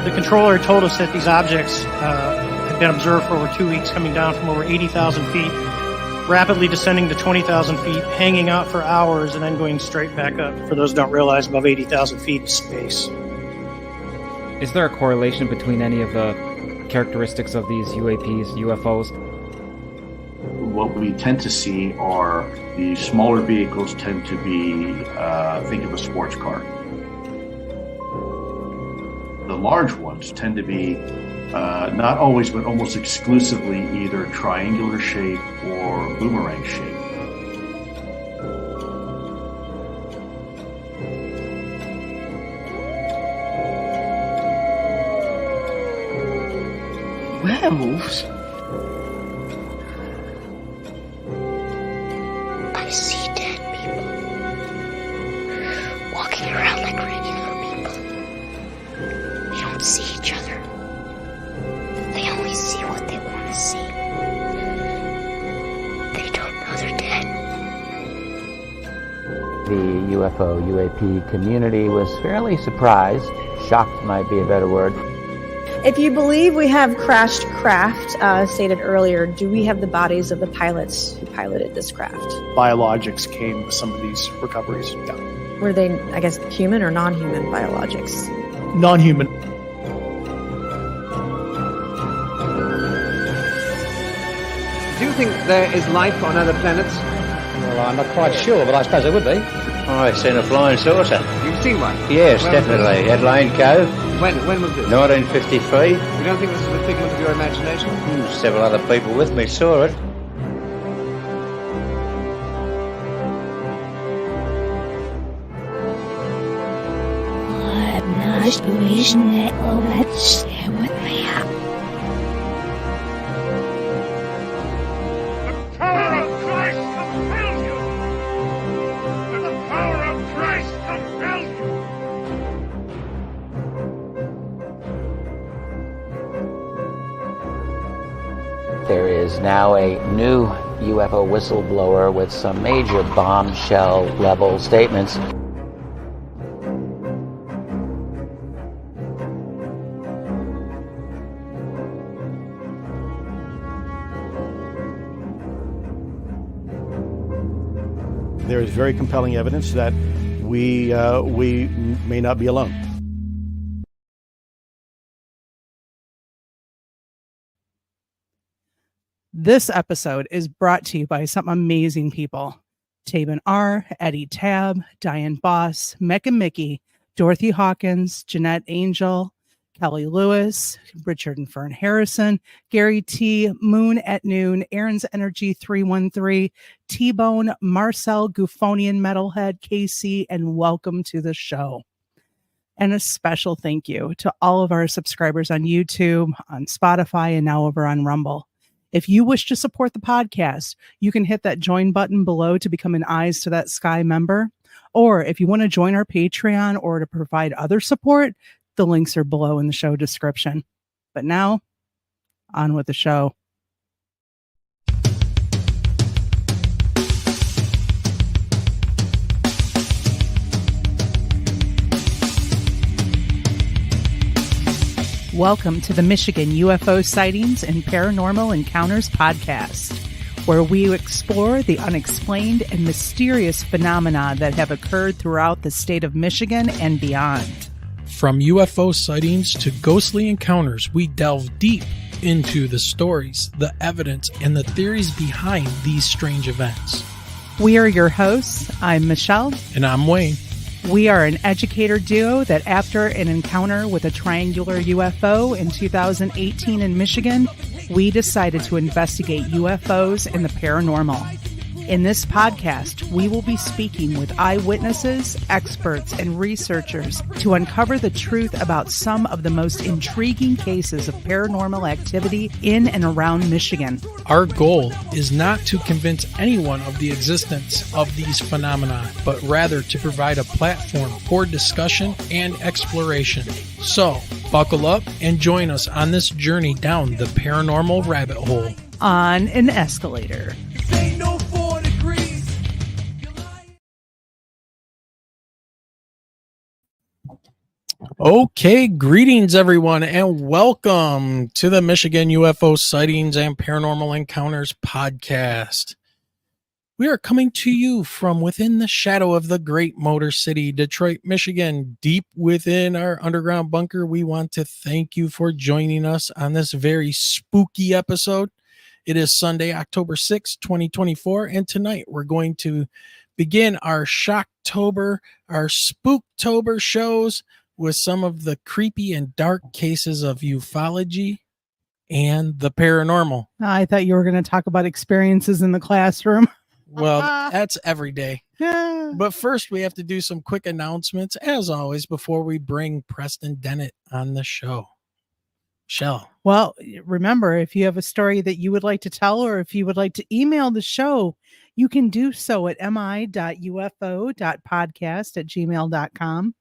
The controller told us that these objects had been observed for over 2 weeks, coming down from over 80,000 feet, rapidly descending to 20,000 feet, hanging out for hours, and then going straight back up. For those who don't realize, above 80,000 feet is space. Is there a correlation between any of the characteristics of these UAPs, UFOs? What we tend to see are the smaller vehicles tend to be, think of a sports car. The large ones tend to be not always, but almost exclusively either triangular shape or boomerang shape. Werewolves? I see dead people walking around like regular people. They don't see each other. They only see what they want to see. They don't know they're dead. The UFO, UAP community was fairly surprised. Shocked might be a better word. If you believe we have crashed craft, stated earlier, do we have the bodies of the pilots who piloted this craft? Biologics came with some of these recoveries. Yeah. Were they, I guess, human or non-human biologics? Non-human. Do you think there is life on other planets? Well, I'm not quite sure, but I suppose there would be. I've seen a flying saucer. You've seen one? Yes, definitely. At Lane Cove. When was this? 1953. You don't think this is a figment of your imagination? Several other people with me saw it. I'm not doing that. Oh, let's stay with me. There is now a new UFO whistleblower with some major bombshell level statements. There is very compelling evidence that we may not be alone. This episode is brought to you by some amazing people. Tabin R., Eddie Tab, Diane Boss, Mecca Mickey, Dorothy Hawkins, Jeanette Angel, Kelly Lewis, Richard and Fern Harrison, Gary T., Moon at Noon, Aaron's Energy 313, T-Bone, Marcel, Goophonian Metalhead, KC, and welcome to the show. And a special thank you to all of our subscribers on YouTube, on Spotify, and now over on Rumble. If you wish to support the podcast, you can hit that join button below to become an Eyes to That Sky member. Or if you want to join our Patreon or to provide other support, the links are below in the show description. But now, on with the show. Welcome to the Michigan UFO Sightings and Paranormal Encounters podcast, where we explore the unexplained and mysterious phenomena that have occurred throughout the state of Michigan and beyond. From UFO sightings to ghostly encounters, we delve deep into the stories, the evidence, and the theories behind these strange events. We are your hosts. I'm Michelle. And I'm Wayne. We are an educator duo that after an encounter with a triangular UFO in 2018 in Michigan, we decided to investigate UFOs and the paranormal. In this podcast, we will be speaking with eyewitnesses, experts, and researchers to uncover the truth about some of the most intriguing cases of paranormal activity in and around Michigan. Our goal is not to convince anyone of the existence of these phenomena, but rather to provide a platform for discussion and exploration. So, buckle up and join us on this journey down the paranormal rabbit hole. On an escalator. Okay, greetings everyone, and welcome to the Michigan UFO Sightings and Paranormal Encounters podcast. We are coming to you from within the shadow of the great Motor City, Detroit, Michigan, deep within our underground bunker. We want to thank you for joining us on this very spooky episode. It is Sunday, October 6th, 2024, and tonight we're going to begin our Shocktober, our Spooktober shows with some of the creepy and dark cases of ufology and the paranormal. I thought you were going to talk about experiences in the classroom. Well, that's every day. But first, we have to do some quick announcements, as always, before we bring Preston Dennett on the show. Michelle. Well, remember, if you have a story that you would like to tell, or if you would like to email the show, you can do so at mi.ufo.podcast@gmail.com.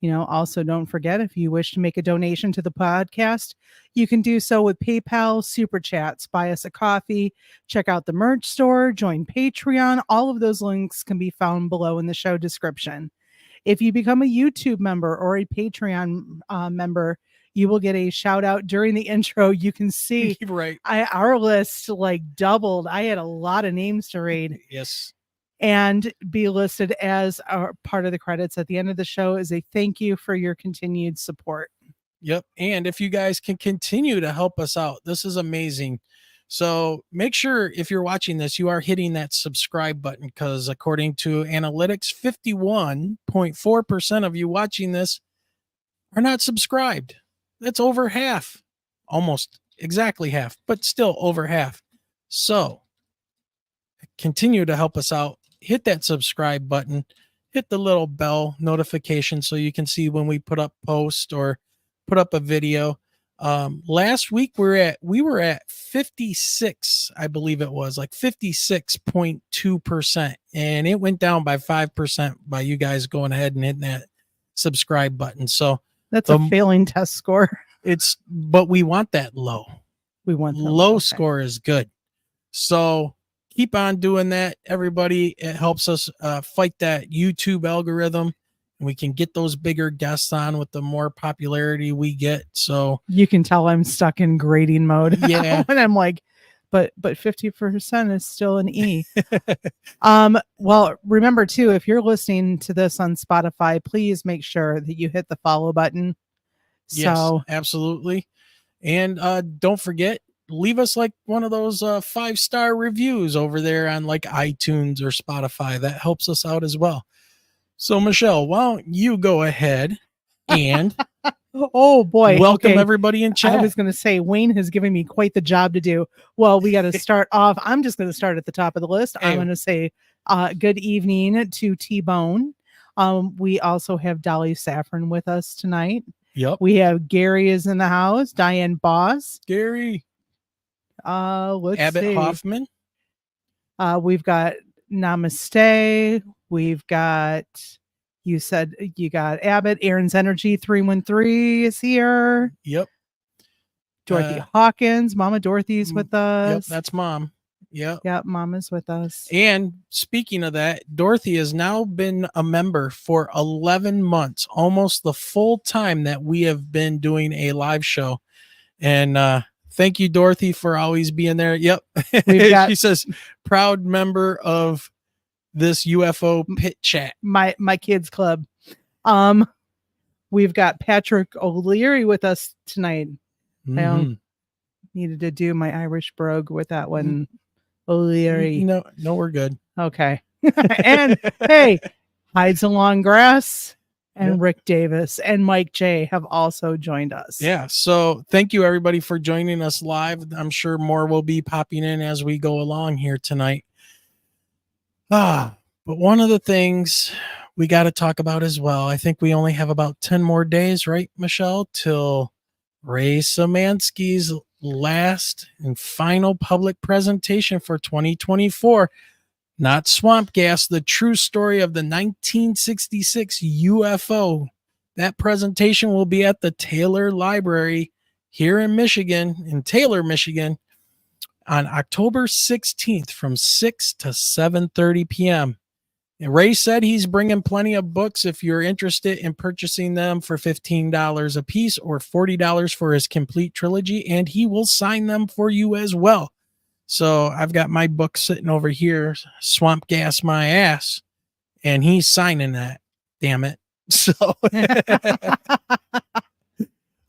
Also don't forget, if you wish to make a donation to the podcast, you can do so with PayPal, Super Chats, buy us a coffee, check out the merch store, join Patreon. All of those links can be found below in the show description. If you become a YouTube member or a Patreon member, you will get a shout out during the intro. You can see right. Our list doubled. I had a lot of names to read. Yes. And be listed as a part of the credits at the end of the show as a thank you for your continued support. Yep. And if you guys can continue to help us out, this is amazing. So make sure, if you're watching this, you are hitting that subscribe button, because according to analytics, 51.4% of you watching this are not subscribed. That's over half, almost exactly half, but still over half. So continue to help us out. Hit that subscribe button, hit the little bell notification so you can see when we put up post or put up a video. Last week we were at 56, I believe it was, like 56.2%, and it went down by 5% by you guys going ahead and hitting that subscribe button. So that's a failing test score. But we want that low. We want low. Score is good. So keep on doing that, everybody. It helps us fight that YouTube algorithm, and we can get those bigger guests on with the more popularity we get. So you can tell I'm stuck in grading mode. Yeah. And I'm like, but 50% is still an E. Well, remember too, if you're listening to this on Spotify, please make sure that you hit the follow button. Yes, absolutely. And don't forget, leave us like one of those 5-star reviews over there on like iTunes or Spotify. That helps us out as well. So Michelle, why don't you go ahead and oh boy, welcome everybody in chat. I was going to say, Wayne has given me quite the job to do. Well, we got to start off. I'm just going to start at the top of the list. I'm going to say good evening to T-Bone. We also have Dolly Saffron with us tonight. Yep. We have Gary is in the house. Diane Boss. Gary. Let's Abbott see. Hoffman. We've got Namaste. We've got, you said you got Abbott. Aaron's Energy 313 is here. Yep. Dorothy Hawkins. Mama Dorothy's with us. Yep, that's Mom. Yep. Yep, Mama's with us. And speaking of that, Dorothy has now been a member for 11 months, almost the full time that we have been doing a live show. And thank you, Dorothy, for always being there. Yep. She says, proud member of this UFO pit chat. My kids club. We've got Patrick O'Leary with us tonight. I needed to do my Irish brogue with that one. O'Leary. No, we're good. Okay. And hey, Hides Along Grass and Rick Davis and Mike J have also joined us. Yeah. So thank you everybody for joining us live. I'm sure more will be popping in as we go along here tonight. But one of the things we got to talk about as well, I think we only have about 10 more days, right, Michelle, till Ray Szymanski's last and final public presentation for 2024. Not Swamp Gas, the true story of the 1966 UFO. That presentation will be at the Taylor Library here in Michigan, in Taylor, Michigan, on October 16th from 6 to 7:30 p.m. Ray said he's bringing plenty of books if you're interested in purchasing them for $15 a piece or $40 for his complete trilogy, and he will sign them for you as well. So I've got my book sitting over here, Swamp Gas My Ass, and he's signing that. Damn it. So,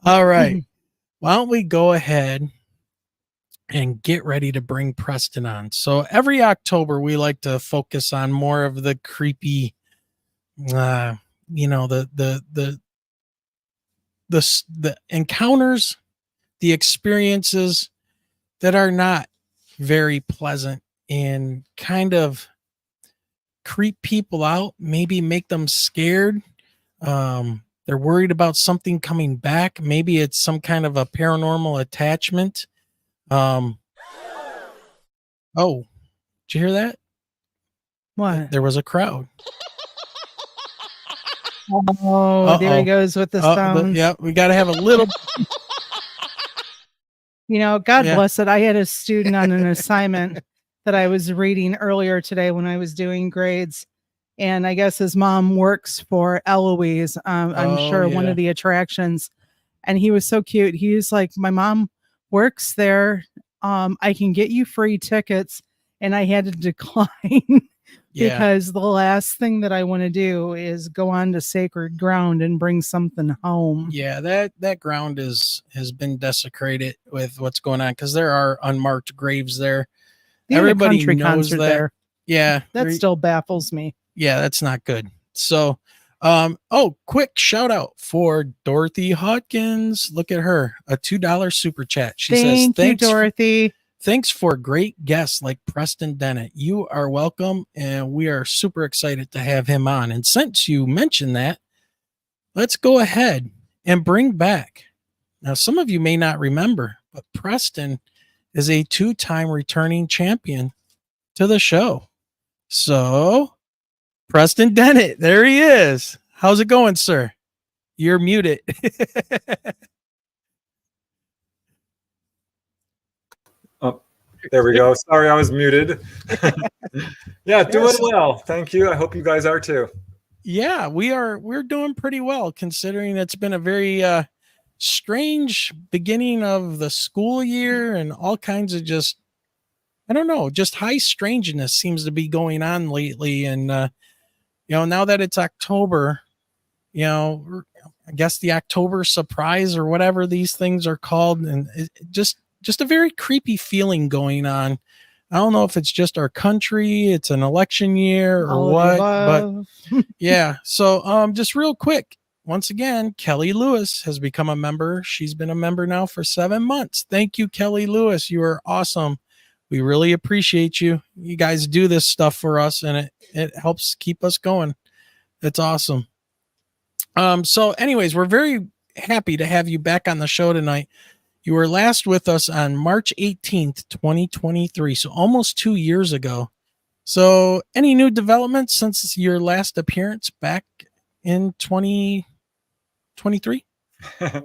all right. Why don't we go ahead and get ready to bring Preston on? So every October, we like to focus on more of the creepy, the encounters, the experiences that are not very pleasant and kind of creep people out, maybe make them scared. They're worried about something coming back. Maybe it's some kind of a paranormal attachment. Oh, did you hear that? What? There was a crowd. Oh, there he goes with the sounds. Yeah, we got to have a little. God bless it. I had a student on an assignment that I was reading earlier today when I was doing grades. And I guess his mom works for Eloise. I'm sure one of the attractions. And he was so cute. He was like, my mom works there. I can get you free tickets. And I had to decline because the last thing that I want to do is go on to sacred ground and bring something home. Yeah, that ground has been desecrated with what's going on because there are unmarked graves there. Everybody country knows concert that. there. Yeah, that still baffles me. Yeah, that's not good. So, quick shout out for Dorothy Hawkins. Look at her, a $2 super chat. She says, Thank you, Dorothy. Thanks for great guests like Preston Dennett. You are welcome, and we are super excited to have him on. And since you mentioned that, let's go ahead and bring back. Now, some of you may not remember, but Preston is a 2-time returning champion to the show. So, Preston Dennett, there he is. How's it going, sir? You're muted. Oh, there we go. Sorry, I was muted. Yeah, doing well. Thank you. I hope you guys are too. Yeah, we're doing pretty well considering it's been a very strange beginning of the school year and all kinds of just high strangeness seems to be going on lately. And now that it's October, I guess the October surprise or whatever these things are called, and just a very creepy feeling going on. I don't know if it's just our country, it's an election year or what, but yeah. So just real quick, once again, Kelly Lewis has become a member. She's been a member now for 7 months. Thank you, Kelly Lewis. You are awesome. We really appreciate you. You guys do this stuff for us, and it helps keep us going. It's awesome. So anyways, we're very happy to have you back on the show tonight. You were last with us on March 18th, 2023. So almost 2 years ago. So any new developments since your last appearance back in 2023? I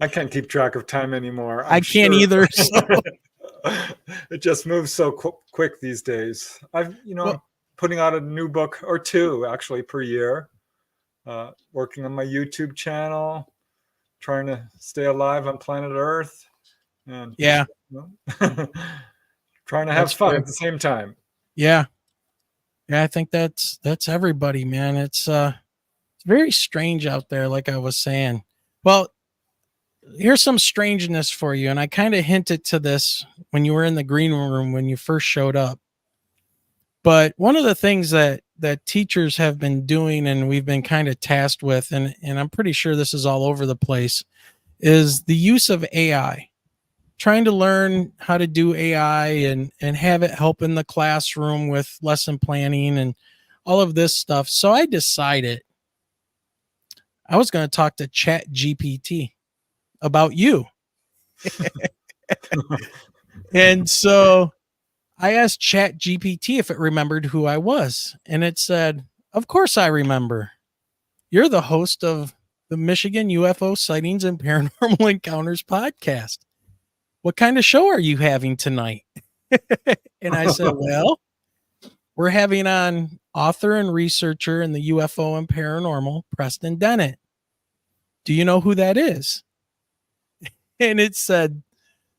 can't keep track of time anymore. I can't either. So. It just moves so quick these days. I've, putting out a new book or two actually per year, working on my YouTube channel, trying to stay alive on planet Earth, and trying to have fun at the same time. Yeah. I think that's everybody, man. It's very strange out there, like I was saying. Well, here's some strangeness for you, and I kind of hinted to this when you were in the green room when you first showed up. But one of the things that teachers have been doing, and we've been kind of tasked with, and I'm pretty sure this is all over the place, is the use of AI. Trying to learn how to do AI and have it help in the classroom with lesson planning and all of this stuff. So I decided I was going to talk to Chat GPT about you. And so I asked Chat GPT if it remembered who I was. And it said, of course I remember. You're the host of the Michigan UFO Sightings and Paranormal Encounters podcast. What kind of show are you having tonight? And I said, well, we're having on author and researcher in the UFO and paranormal, Preston Dennett. Do you know who that is? And it said,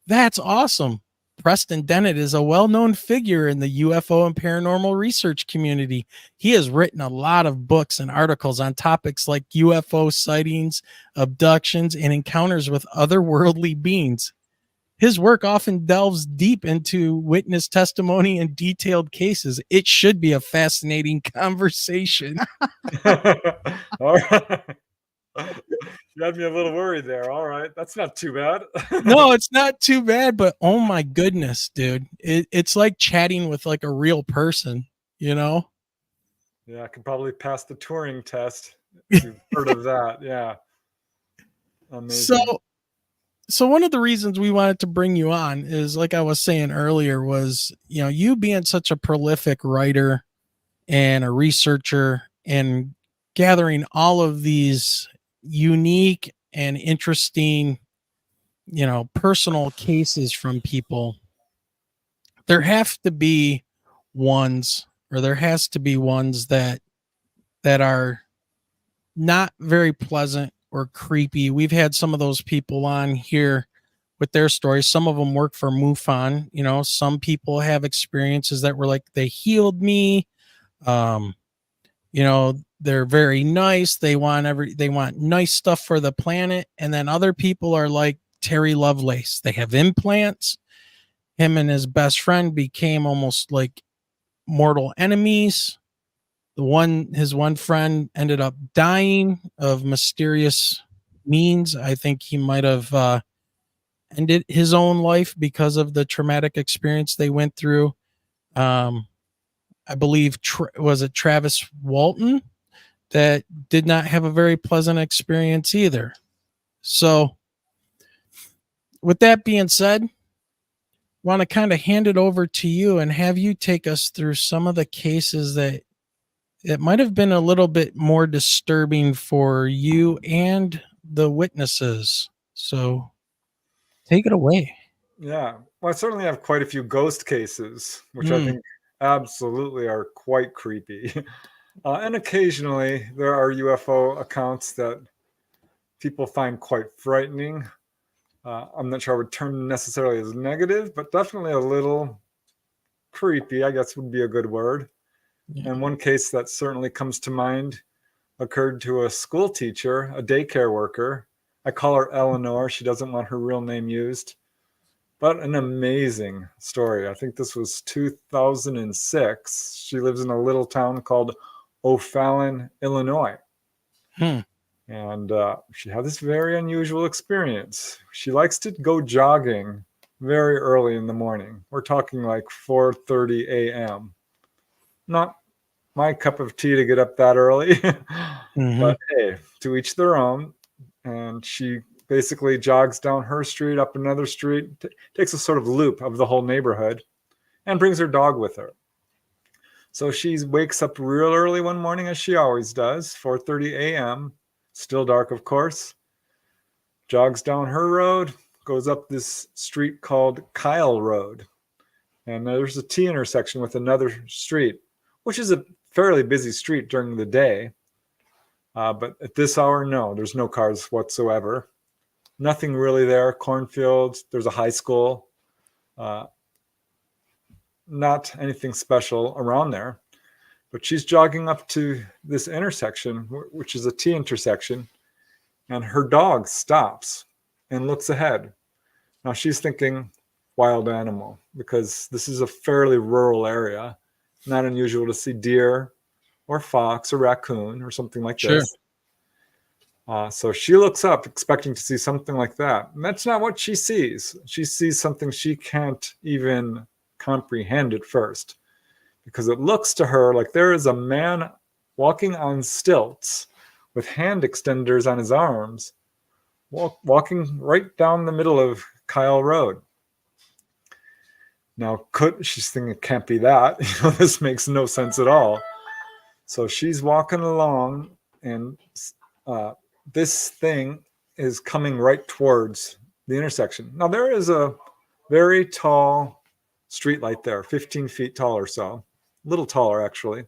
that's awesome. Preston Dennett is a well-known figure in the UFO and paranormal research community. He has written a lot of books and articles on topics like UFO sightings, abductions, and encounters with otherworldly beings. His work often delves deep into witness testimony and detailed cases. It should be a fascinating conversation. All right. You had me a little worried there. All right. That's not too bad. No, it's not too bad, but oh my goodness, dude. It's like chatting with like a real person, you know? Yeah, I could probably pass the Turing test. If you've heard of that. Yeah. Amazing. So one of the reasons we wanted to bring you on is, like I was saying earlier, was, you know, you being such a prolific writer and a researcher and gathering all of these unique and interesting, you know, personal cases from people. There have to be ones, or there has to be ones that are not very pleasant or creepy. We've had some of those people on here with their stories. Some of them work for MUFON. You know, some people have experiences that were like, they healed me. You know, they're very nice. They want nice stuff for the planet. And then other people are like Terry Lovelace. They have implants. Him and his best friend became almost like mortal enemies. His one friend ended up dying of mysterious means. I think he might have ended his own life because of the traumatic experience they went through. I believe, was it Travis Walton, that did not have a very pleasant experience either. So with that being said, want to kind of hand it over to you and have you take us through some of the cases that it might have been a little bit more disturbing for you and the witnesses. So take it away. Yeah. Well, I certainly have quite a few ghost cases, which I think absolutely are quite creepy. And occasionally there are UFO accounts that people find quite frightening. I'm not sure I would term necessarily as negative, but definitely a little creepy, I guess would be a good word. Yeah. And one case that certainly comes to mind occurred to a school teacher, a daycare worker. I call her Eleanor. She doesn't want her real name used. But an amazing story. I think this was 2006. She lives in a little town called O'Fallon, Illinois. And she had this very unusual experience. She likes to go jogging very early in the morning. We're talking like 4:30 a.m. Not my cup of tea to get up that early. But hey, to each their own. And she basically jogs down her street, up another street, takes a sort of loop of the whole neighborhood, and brings her dog with her. So she wakes up real early one morning, as she always does, 4:30 a.m., still dark, of course, jogs down her road, goes up this street called Kyle Road. And there's a T intersection with another street, which is a fairly busy street during the day. But at this hour, no, there's no cars whatsoever. Nothing really there. Cornfields. There's a high school. Not anything special around there. But she's jogging up to this intersection, which is a T intersection, and her dog stops and looks ahead. Now she's thinking wild animal, because this is a fairly rural area. Not unusual to see deer or fox or raccoon or something like this. So she looks up expecting to see something like that. And that's not what she sees. She sees something she can't even comprehend at first, because it looks to her like there is a man walking on stilts with hand extenders on his arms, walking right down the middle of Kyle Road. Now, she's thinking it can't be that. This makes no sense at all. So she's walking along, and this thing is coming right towards the intersection. Now, there is a very tall street light there, 15 feet tall or so. a little taller actually.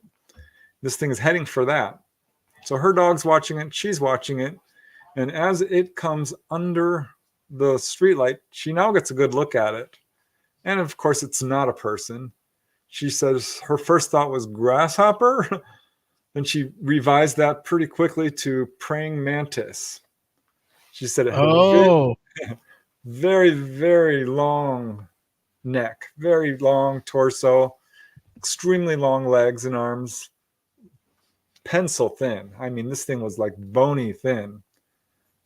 This thing is heading for that. So her dog's watching it, she's watching it, and as it comes under the streetlight, she now gets a good look at it. And of course, it's not a person. She says her first thought was grasshopper. And she revised that pretty quickly to praying mantis. She said it had a very, very long neck, very long torso, extremely long legs and arms, pencil thin. I mean, this thing was like bony thin.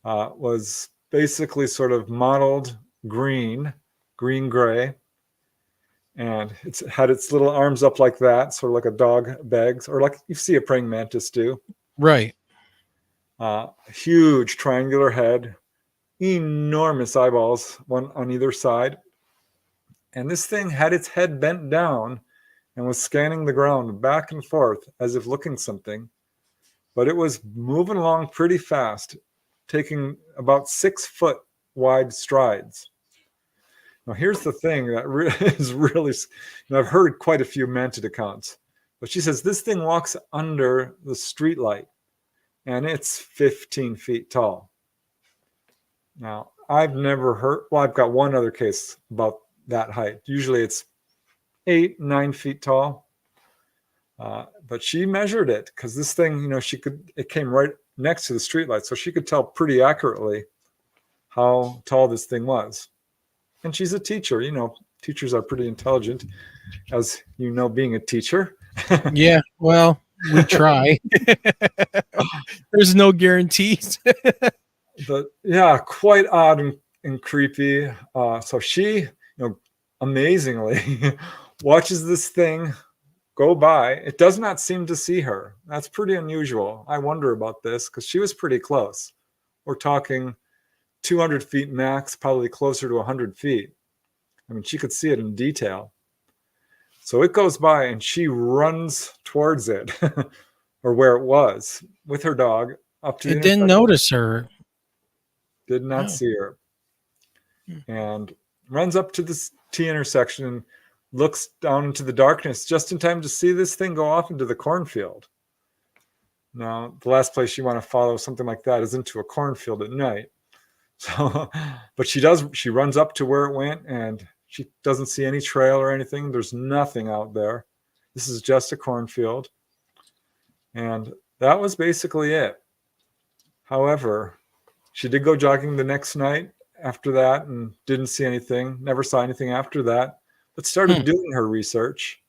Was basically sort of mottled green-gray. And it had its little arms up like that, sort of like a dog begs, or like you see a praying mantis do. Right. Huge triangular head, enormous eyeballs, one on either side. And this thing had its head bent down and was scanning the ground back and forth as if looking something. But it was moving along pretty fast, taking about 6 foot wide strides. Now, here's the thing that is really, I've heard quite a few mantid accounts, but she says this thing walks under the streetlight and it's 15 feet tall. Now, I've never heard, well, I've got one other case about that height. Usually it's 8-9 feet tall, but she measured it because this thing, it came right next to the streetlight, so she could tell pretty accurately how tall this thing was. And she's a teacher. Teachers are pretty intelligent, as being a teacher. Yeah, well, we try. There's no guarantees. But yeah, quite odd and creepy. So she, amazingly watches this thing go by. It does not seem to see her. That's pretty unusual. I wonder about this because she was pretty close. We're talking 200 feet max, probably closer to 100 feet. I mean, she could see it in detail. So it goes by and she runs towards it or where it was with her dog up to It didn't notice her. Did not see her. And runs up to this T intersection and looks down into the darkness just in time to see this thing go off into the cornfield. Now, the last place you want to follow something like that is into a cornfield at night. So, but she runs up to where it went and she doesn't see any trail or anything. There's nothing out there. This is just a cornfield. And that was basically it. However, she did go jogging the next night after that and didn't see anything, never saw anything after that, but started doing her research.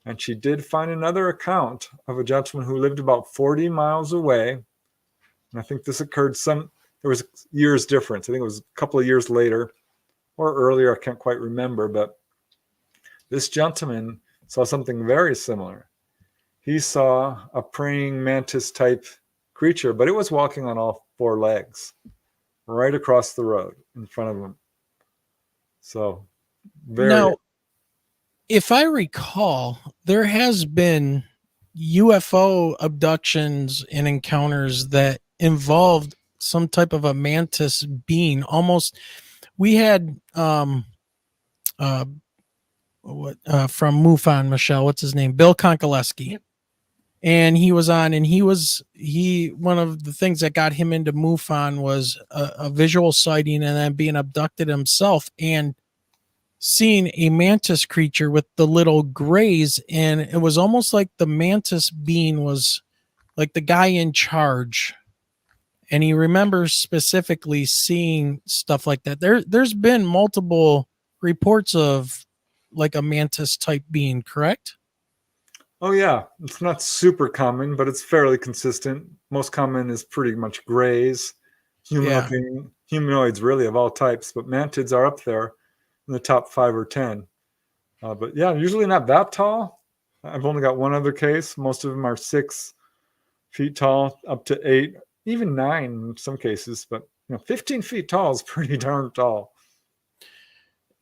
And she did find another account of a gentleman who lived about 40 miles away. And I think this occurred there was years difference. I think it was a couple of years later or earlier. I can't quite remember, but this gentleman saw something very similar. He saw a praying mantis type creature, but it was walking on all 4 legs right across the road in front of him. So Now, if I recall, there has been UFO abductions and encounters that involved some type of a mantis being. Almost, we had from MUFON, Michelle, what's his name? Bill Konkoleski. Yep. And he was on, and one of the things that got him into MUFON was a visual sighting and then being abducted himself and seeing a mantis creature with the little grays. And it was almost like the mantis being was like the guy in charge. And he remembers specifically seeing stuff like that. There's been multiple reports of like a mantis type being, correct? Oh yeah, it's not super common, but it's fairly consistent. Most common is pretty much grays, human-looking humanoids, really of all types. But mantids are up there in the top 5 or 10. But yeah, usually not that tall. I've only got one other case. Most of them are 6 feet tall, up to 8, even 9 in some cases. But 15 feet tall is pretty darn tall.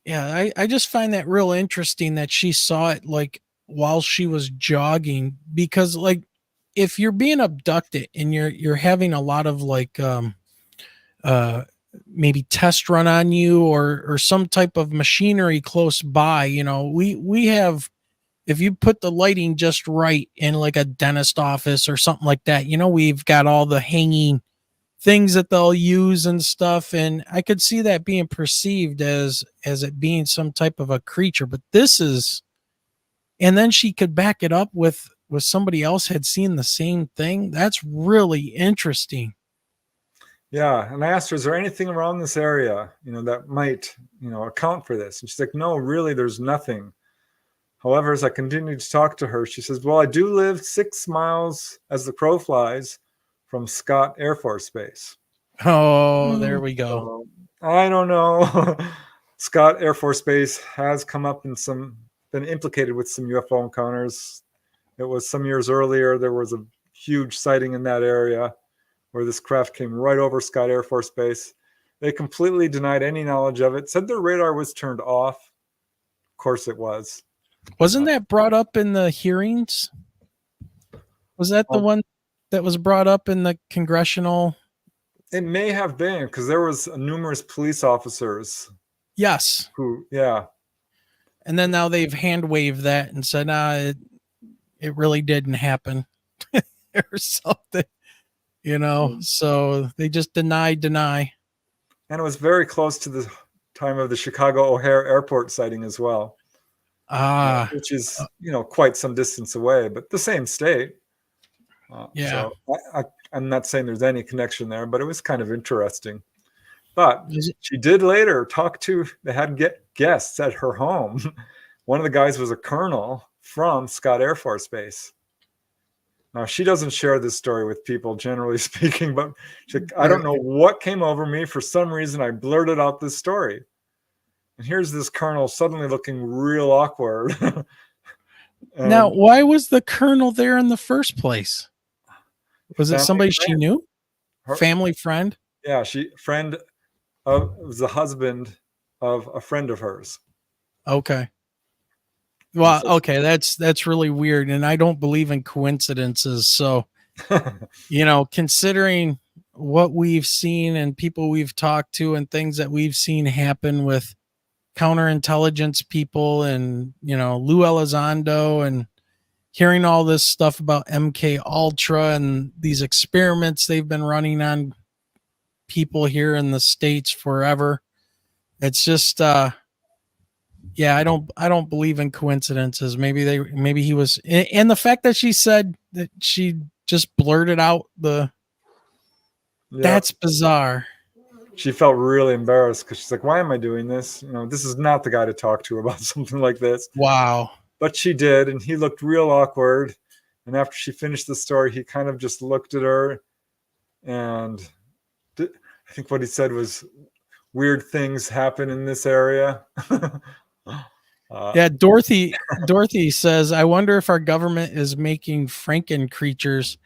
Yeah, I just find that real interesting that she saw it like while she was jogging, because like if you're being abducted and you're having a lot of like maybe test run on you or some type of machinery close by, we have if you put the lighting just right in like a dentist office or something like that, we've got all the hanging things that they'll use and stuff. And I could see that being perceived as it being some type of a creature, but this is, and then she could back it up with somebody else had seen the same thing. That's really interesting. Yeah. And I asked her, is there anything around this area, that might, account for this? And she's like, no, really, there's nothing. However, as I continued to talk to her, she says, well, I do live 6 miles as the crow flies from Scott Air Force Base. Oh, there we go. I don't know. Scott Air Force Base has come up in been implicated with some UFO encounters. It was some years earlier. There was a huge sighting in that area where this craft came right over Scott Air Force Base. They completely denied any knowledge of it, said their radar was turned off. Of course it was. Wasn't that brought up in the hearings? Was that the one that was brought up in the congressional? It may have been, because there was numerous police officers. Yes. Yeah. And then now they've hand waved that and said, it really didn't happen or something, so they just deny. And it was very close to the time of the Chicago O'Hare Airport sighting as well. Which is, quite some distance away, but the same state. Yeah. So I'm not saying there's any connection there, but it was kind of interesting. But she did later they had guests at her home. One of the guys was a colonel from Scott Air Force Base. Now, she doesn't share this story with people, generally speaking, but I don't know what came over me. For some reason, I blurted out this story. And here's this colonel suddenly looking real awkward. Now, why was the colonel there in the first place? Was it somebody she knew? Family friend? Yeah, was the husband of a friend of hers. Okay. Well, okay, that's really weird, and I don't believe in coincidences. So, considering what we've seen and people we've talked to and things that we've seen happen with counterintelligence people and, Lou Elizondo, and hearing all this stuff about MK Ultra and these experiments they've been running on people here in the States forever. It's just, I don't believe in coincidences. Maybe he was, and the fact that she said that she just blurted out that's bizarre. She felt really embarrassed because she's like, why am I doing this? This is not the guy to talk to about something like this. Wow. But she did, and he looked real awkward. And after she finished the story, he kind of just looked at her, and I think what he said was, weird things happen in this area. Dorothy says, I wonder if our government is making Franken creatures.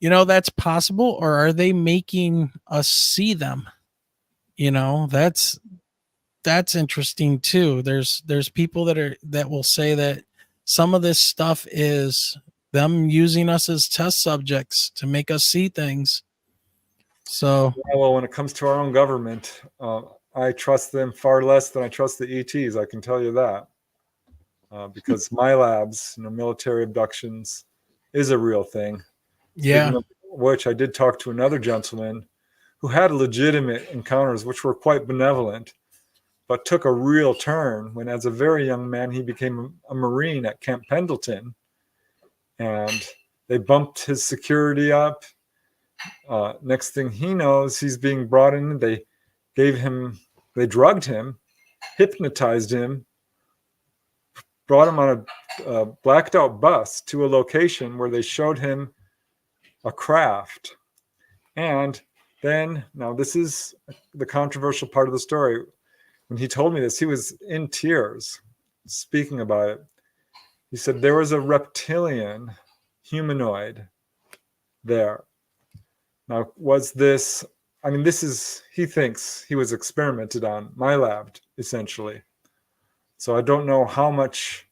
That's possible, or are they making us see them? That's interesting too. There's people that will say that some of this stuff is them using us as test subjects to make us see things. So, when it comes to our own government, I trust them far less than I trust the ETs. I can tell you that, because my labs, military abductions, is a real thing. Yeah. Which I did talk to another gentleman who had legitimate encounters, which were quite benevolent, but took a real turn when, as a very young man, he became a Marine at Camp Pendleton, and they bumped his security up. Next thing he knows, he's being brought in. They drugged him, hypnotized him, brought him on a blacked out bus to a location where they showed him a craft. And then, now this is the controversial part of the story. When he told me this, he was in tears speaking about it. He said there was a reptilian humanoid there. Now, was this, he thinks he was experimented on, my lab, essentially. So I don't know how much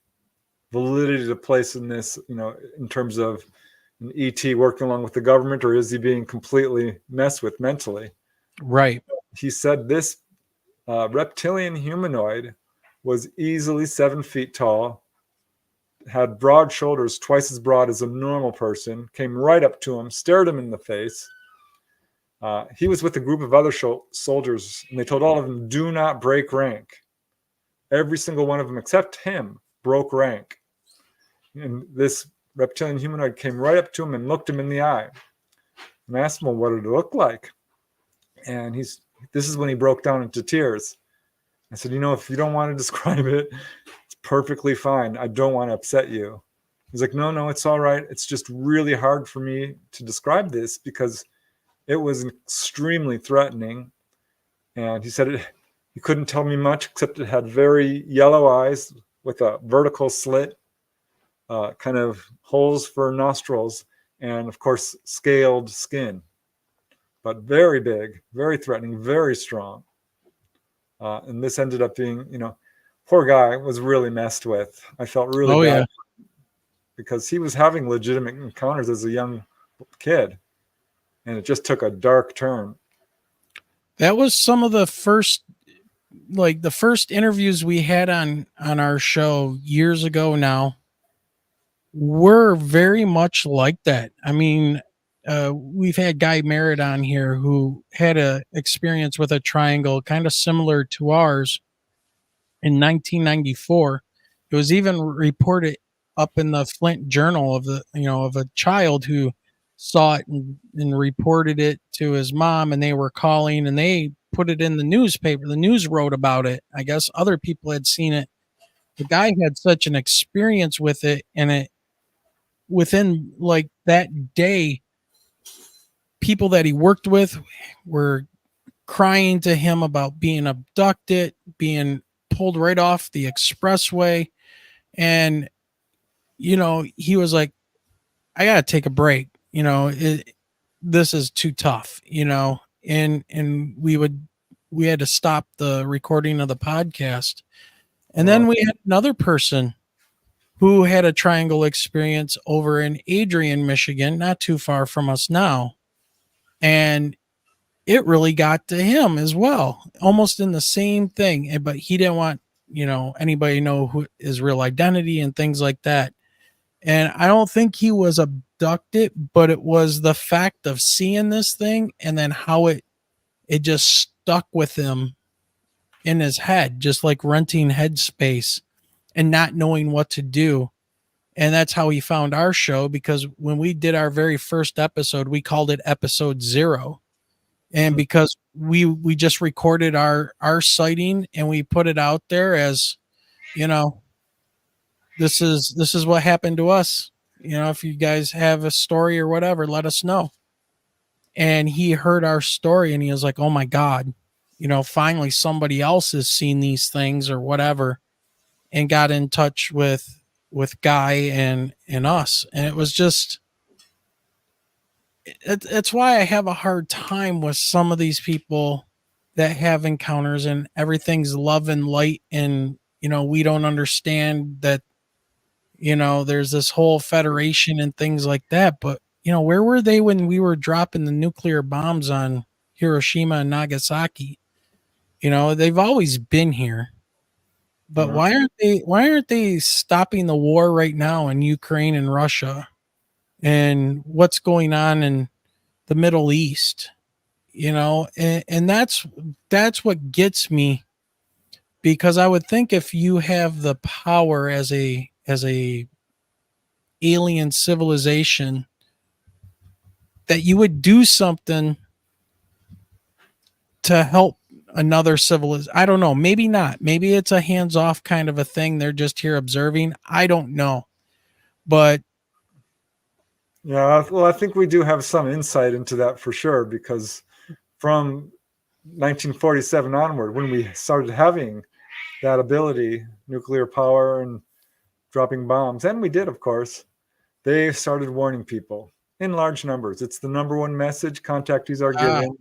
validity to place in this, in terms of an ET working along with the government, or is he being completely messed with mentally? Right. He said this reptilian humanoid was easily 7 feet tall, had broad shoulders, twice as broad as a normal person, came right up to him, stared him in the face. He was with a group of other soldiers, and they told all of them, do not break rank. Every single one of them, except him, broke rank. And this reptilian humanoid came right up to him and looked him in the eye and asked him, well, what did it look like? And this is when he broke down into tears. I said, if you don't want to describe it, it's perfectly fine. I don't want to upset you. He's like, no, it's all right. It's just really hard for me to describe this because it was extremely threatening. And he said he couldn't tell me much except it had very yellow eyes with a vertical slit, kind of holes for nostrils, and of course, scaled skin. But very big, very threatening, very strong. And this ended up being, poor guy was really messed with. I felt really bad because he was having legitimate encounters as a young kid. And it just took a dark turn. That was some of the first interviews we had on our show years ago now were very much like that. I mean, we've had Guy Merritt on here who had a experience with a triangle kind of similar to ours in 1994. It was even reported up in the Flint Journal of a child who saw it and reported it to his mom, and they were calling and they put it in the newspaper. The news wrote about it. I guess other people had seen it. The guy had such an experience with it, and it within like that day, people that he worked with were crying to him about being abducted, being pulled right off the expressway. And, he was like, I got to take a break. This is too tough, and we had to stop the recording of the podcast. And then we had another person who had a triangle experience over in Adrian, Michigan, not too far from us now. And it really got to him as well, almost in the same thing. But he didn't want, anybody to know who his real identity and things like that. And I don't think he was abducted, but it was the fact of seeing this thing and then how it just stuck with him in his head, just like renting headspace and not knowing what to do. And that's how he found our show, because when we did our very first episode, we called it episode 0. And because we just recorded our sighting and we put it out there as, this is what happened to us. If you guys have a story or whatever, let us know. And he heard our story and he was like, oh my God, finally somebody else has seen these things or whatever, and got in touch with Guy and us. And it was just, it's why I have a hard time with some of these people that have encounters and everything's love and light. And, we don't understand that, there's this whole federation and things like that. But, where were they when we were dropping the nuclear bombs on Hiroshima and Nagasaki? They've always been here. But why aren't they stopping the war right now in Ukraine and Russia and what's going on in the Middle East? And that's what gets me, because I would think if you have the power as a alien civilization, that you would do something to help another civilization. I don't know. Maybe not. Maybe it's a hands-off kind of a thing. They're just here observing. I don't know. But yeah, well, I think we do have some insight into that for sure, because from 1947 onward, when we started having that ability, nuclear power and dropping bombs, and we did, of course, they started warning people in large numbers. It's the number one message contactees are giving.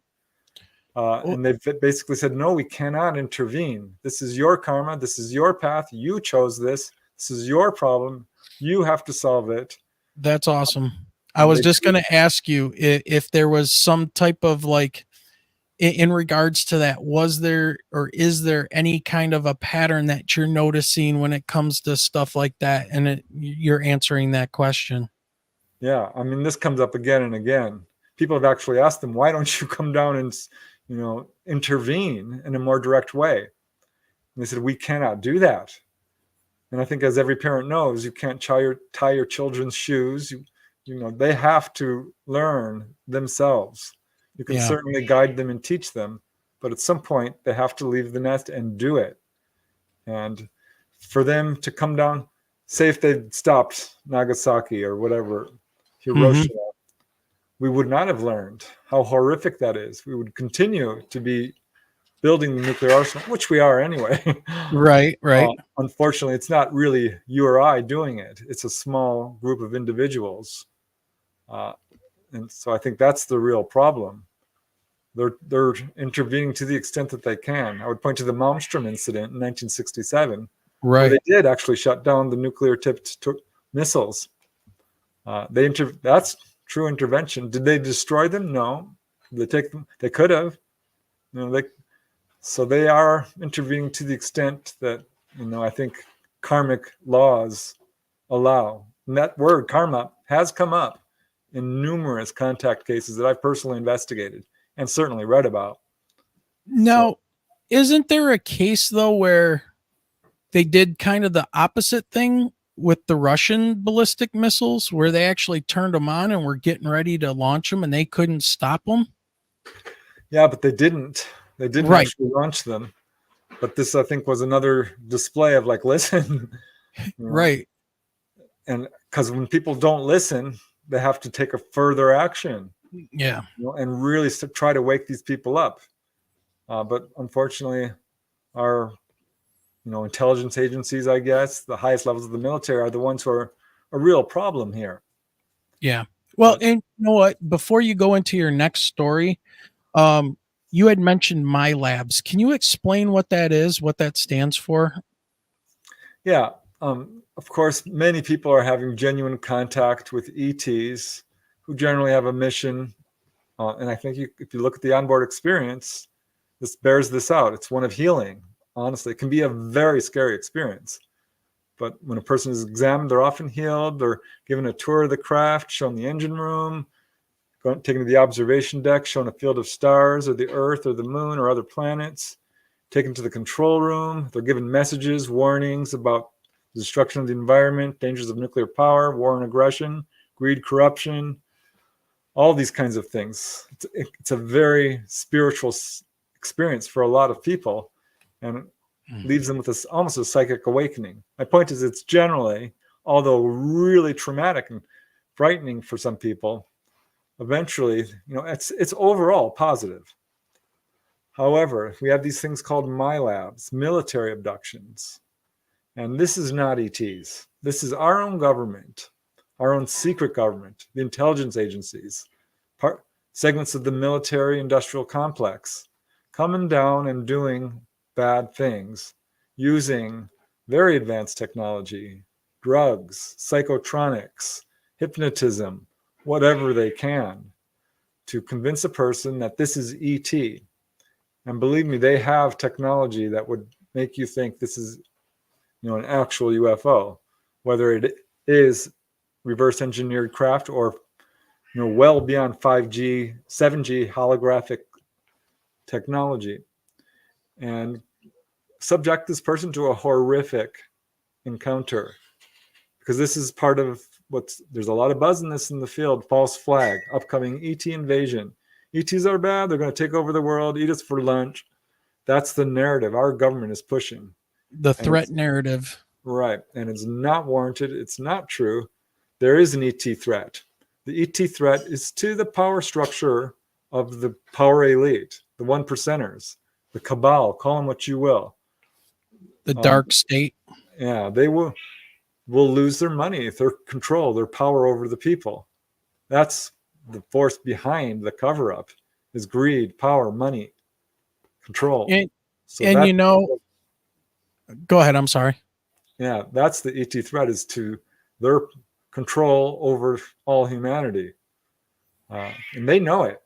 And they've basically said, no, we cannot intervene. This is your karma. This is your path. You chose this. This is your problem. You have to solve it. That's awesome. I was just going to ask you if there was some type of in regards to that, was there or is there any kind of a pattern that you're noticing when it comes to stuff like that? And you're answering that question. Yeah, I mean, this comes up again and again. People have actually asked them, why don't you come down and, intervene in a more direct way? And they said, we cannot do that. And I think, as every parent knows, you can't tie your children's shoes. They have to learn themselves. You can certainly guide them and teach them, but at some point they have to leave the nest and do it. And for them to come down, say if they'd stopped Nagasaki or whatever, Hiroshima, we would not have learned how horrific that is. We would continue to be building the nuclear arsenal, which we are anyway. Right. Unfortunately, it's not really you or I doing it. It's a small group of individuals. And so I think that's the real problem. They're intervening to the extent that they can. I would point to the Malmstrom incident in 1967. Right. Where they did actually shut down the nuclear-tipped missiles. That's true intervention. Did they destroy them? No. Did they take them? They could have. So they are intervening to the extent that, I think karmic laws allow. And that word karma has come up in numerous contact cases that I've personally investigated and certainly read about. Now, isn't there a case though where they did kind of the opposite thing with the Russian ballistic missiles, where they actually turned them on and were getting ready to launch them and they couldn't stop them? Yeah, but they didn't. They didn't actually launch them. But this, I think, was another display of listen. Right. And because when people don't listen, they have to take a further action. Yeah. And really try to wake these people up. But unfortunately, our intelligence agencies, I guess, the highest levels of the military are the ones who are a real problem here. Yeah. Well, and you know what? Before you go into your next story, you had mentioned My Labs. Can you explain what that is, what that stands for? Yeah. Of course, many people are having genuine contact with ETs who generally have a mission. And I think if you look at the onboard experience, this bears this out. It's one of healing. Honestly, it can be a very scary experience. But when a person is examined, they're often healed. They're given a tour of the craft, shown the engine room, taken to the observation deck, shown a field of stars or the Earth or the moon or other planets, taken to the control room. They're given messages, warnings about the destruction of the environment, dangers of nuclear power, war and aggression, greed, corruption, all these kinds of things. It's a very spiritual experience for a lot of people, and leaves them with almost a psychic awakening. My point is, it's generally, although really traumatic and frightening for some people, eventually, it's overall positive. However, we have these things called My Labs, military abductions. And this is not ETs. This is our own government, our own secret government, the intelligence agencies, segments of the military industrial complex, coming down and doing bad things using very advanced technology, drugs, psychotronics, hypnotism, whatever they can, to convince a person that this is ET. And believe me, they have technology that would make you think this is, an actual UFO, whether it is reverse engineered craft or, well beyond 5G, 7G holographic technology, and subject this person to a horrific encounter. Because this is part of there's a lot of buzz in this in the field, false flag, upcoming ET invasion. ETs are bad, they're going to take over the world, eat us for lunch. That's the narrative our government is pushing. The threat narrative. Right. And it's not warranted. It's not true. There is an ET threat. The ET threat is to the power structure of the power elite, the one percenters, the cabal, call them what you will. The dark state. Yeah, they will lose their money, their control, their power over the people. That's the force behind the cover-up, is greed, power, money, control. Go ahead, I'm sorry. Yeah, that's the ET threat, is to their control over all humanity. And they know it.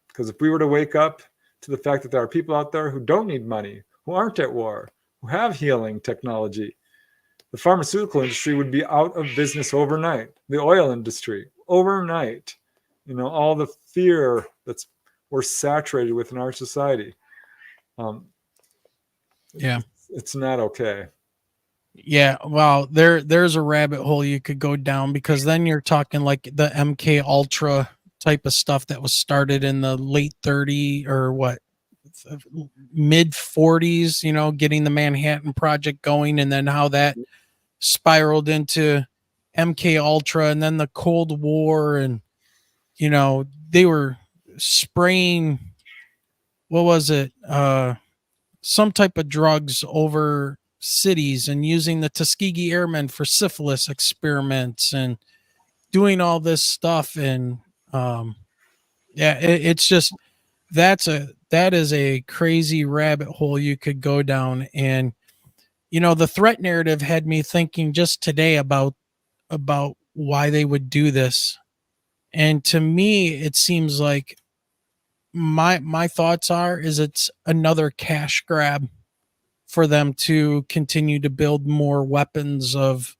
Because if we were to wake up, to the fact that there are people out there who don't need money, who aren't at war, who have healing technology. The pharmaceutical industry would be out of business overnight. The oil industry, overnight. All the fear we're saturated with in our society. Yeah. It's not okay. Yeah, well, there's a rabbit hole you could go down, because then you're talking like the MK Ultra type of stuff that was started in the late 30s or mid 40s, getting the Manhattan Project going, and then how that spiraled into MK Ultra, and then the Cold War, and they were spraying, what was it, some type of drugs over cities, and using the Tuskegee Airmen for syphilis experiments, and doing all this stuff. And it's just, that is a crazy rabbit hole you could go down. And the threat narrative had me thinking just today about why they would do this. And to me, it seems like my thoughts is it's another cash grab for them to continue to build more weapons of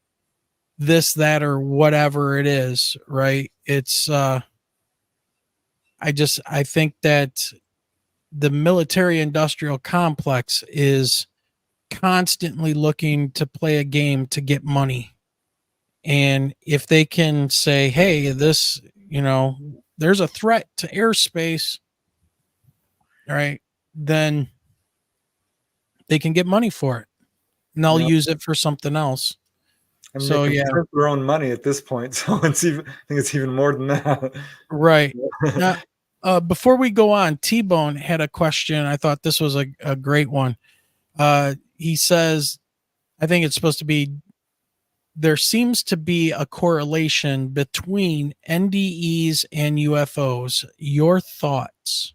this, that, or whatever it is, right? It's I think that the military industrial complex is constantly looking to play a game to get money. And if they can say, hey, this, there's a threat to airspace, right, then they can get money for it, and they'll use it for something else. I mean, so they can yeah, print their own money at this point. So I think it's even more than that. Right. Now, before we go on, T-Bone had a question. I thought this was a great one. He says, I think it's supposed to be, there seems to be a correlation between NDEs and UFOs. Your thoughts?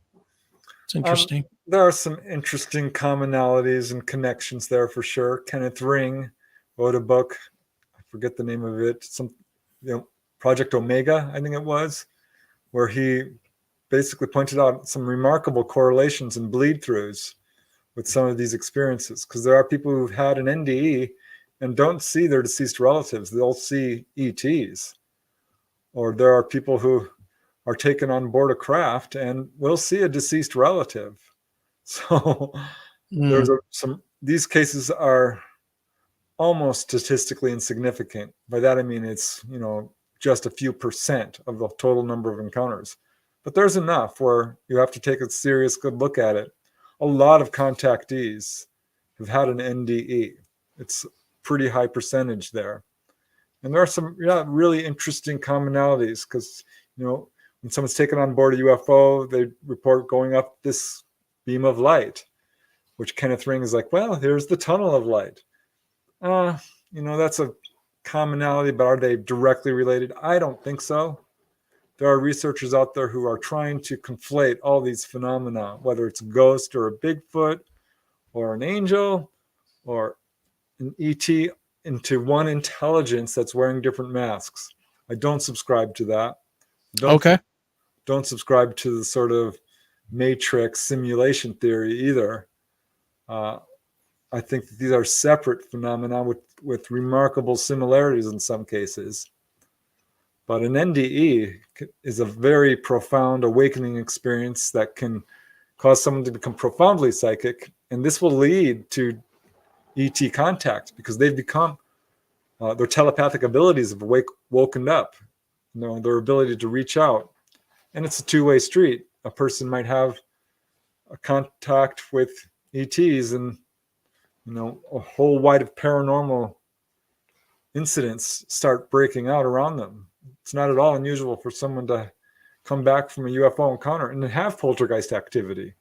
It's interesting. There are some interesting commonalities and connections there for sure. Kenneth Ring wrote a book, I forget the name of it, Project Omega, I think it was, where he basically pointed out some remarkable correlations and bleed-throughs with some of these experiences. Because there are people who've had an NDE and don't see their deceased relatives. They'll see ETs. Or there are people who are taken on board a craft and will see a deceased relative. So these cases are almost statistically insignificant. By that I mean it's just a few percent of the total number of encounters. But there's enough where you have to take a serious good look at it. A lot of contactees have had an NDE. It's a pretty high percentage there. And there are some really interesting commonalities, because when someone's taken on board a UFO, they report going up this beam of light, which Kenneth Ring is like, well, here's the tunnel of light. That's a commonality, but are they directly related? I don't think so. There are researchers out there who are trying to conflate all these phenomena, whether it's a ghost or a Bigfoot or an angel or an ET, into one intelligence that's wearing different masks. I don't subscribe to that. Don't subscribe to the sort of matrix simulation theory either. I think that these are separate phenomena with remarkable similarities in some cases. But an NDE is a very profound awakening experience that can cause someone to become profoundly psychic. And this will lead to ET contact, because they've become, their telepathic abilities have woken up, their ability to reach out. And it's a two-way street. A person might have a contact with ETs, and a whole wide of paranormal incidents start breaking out around them. It's not at all unusual for someone to come back from a UFO encounter and have poltergeist activity,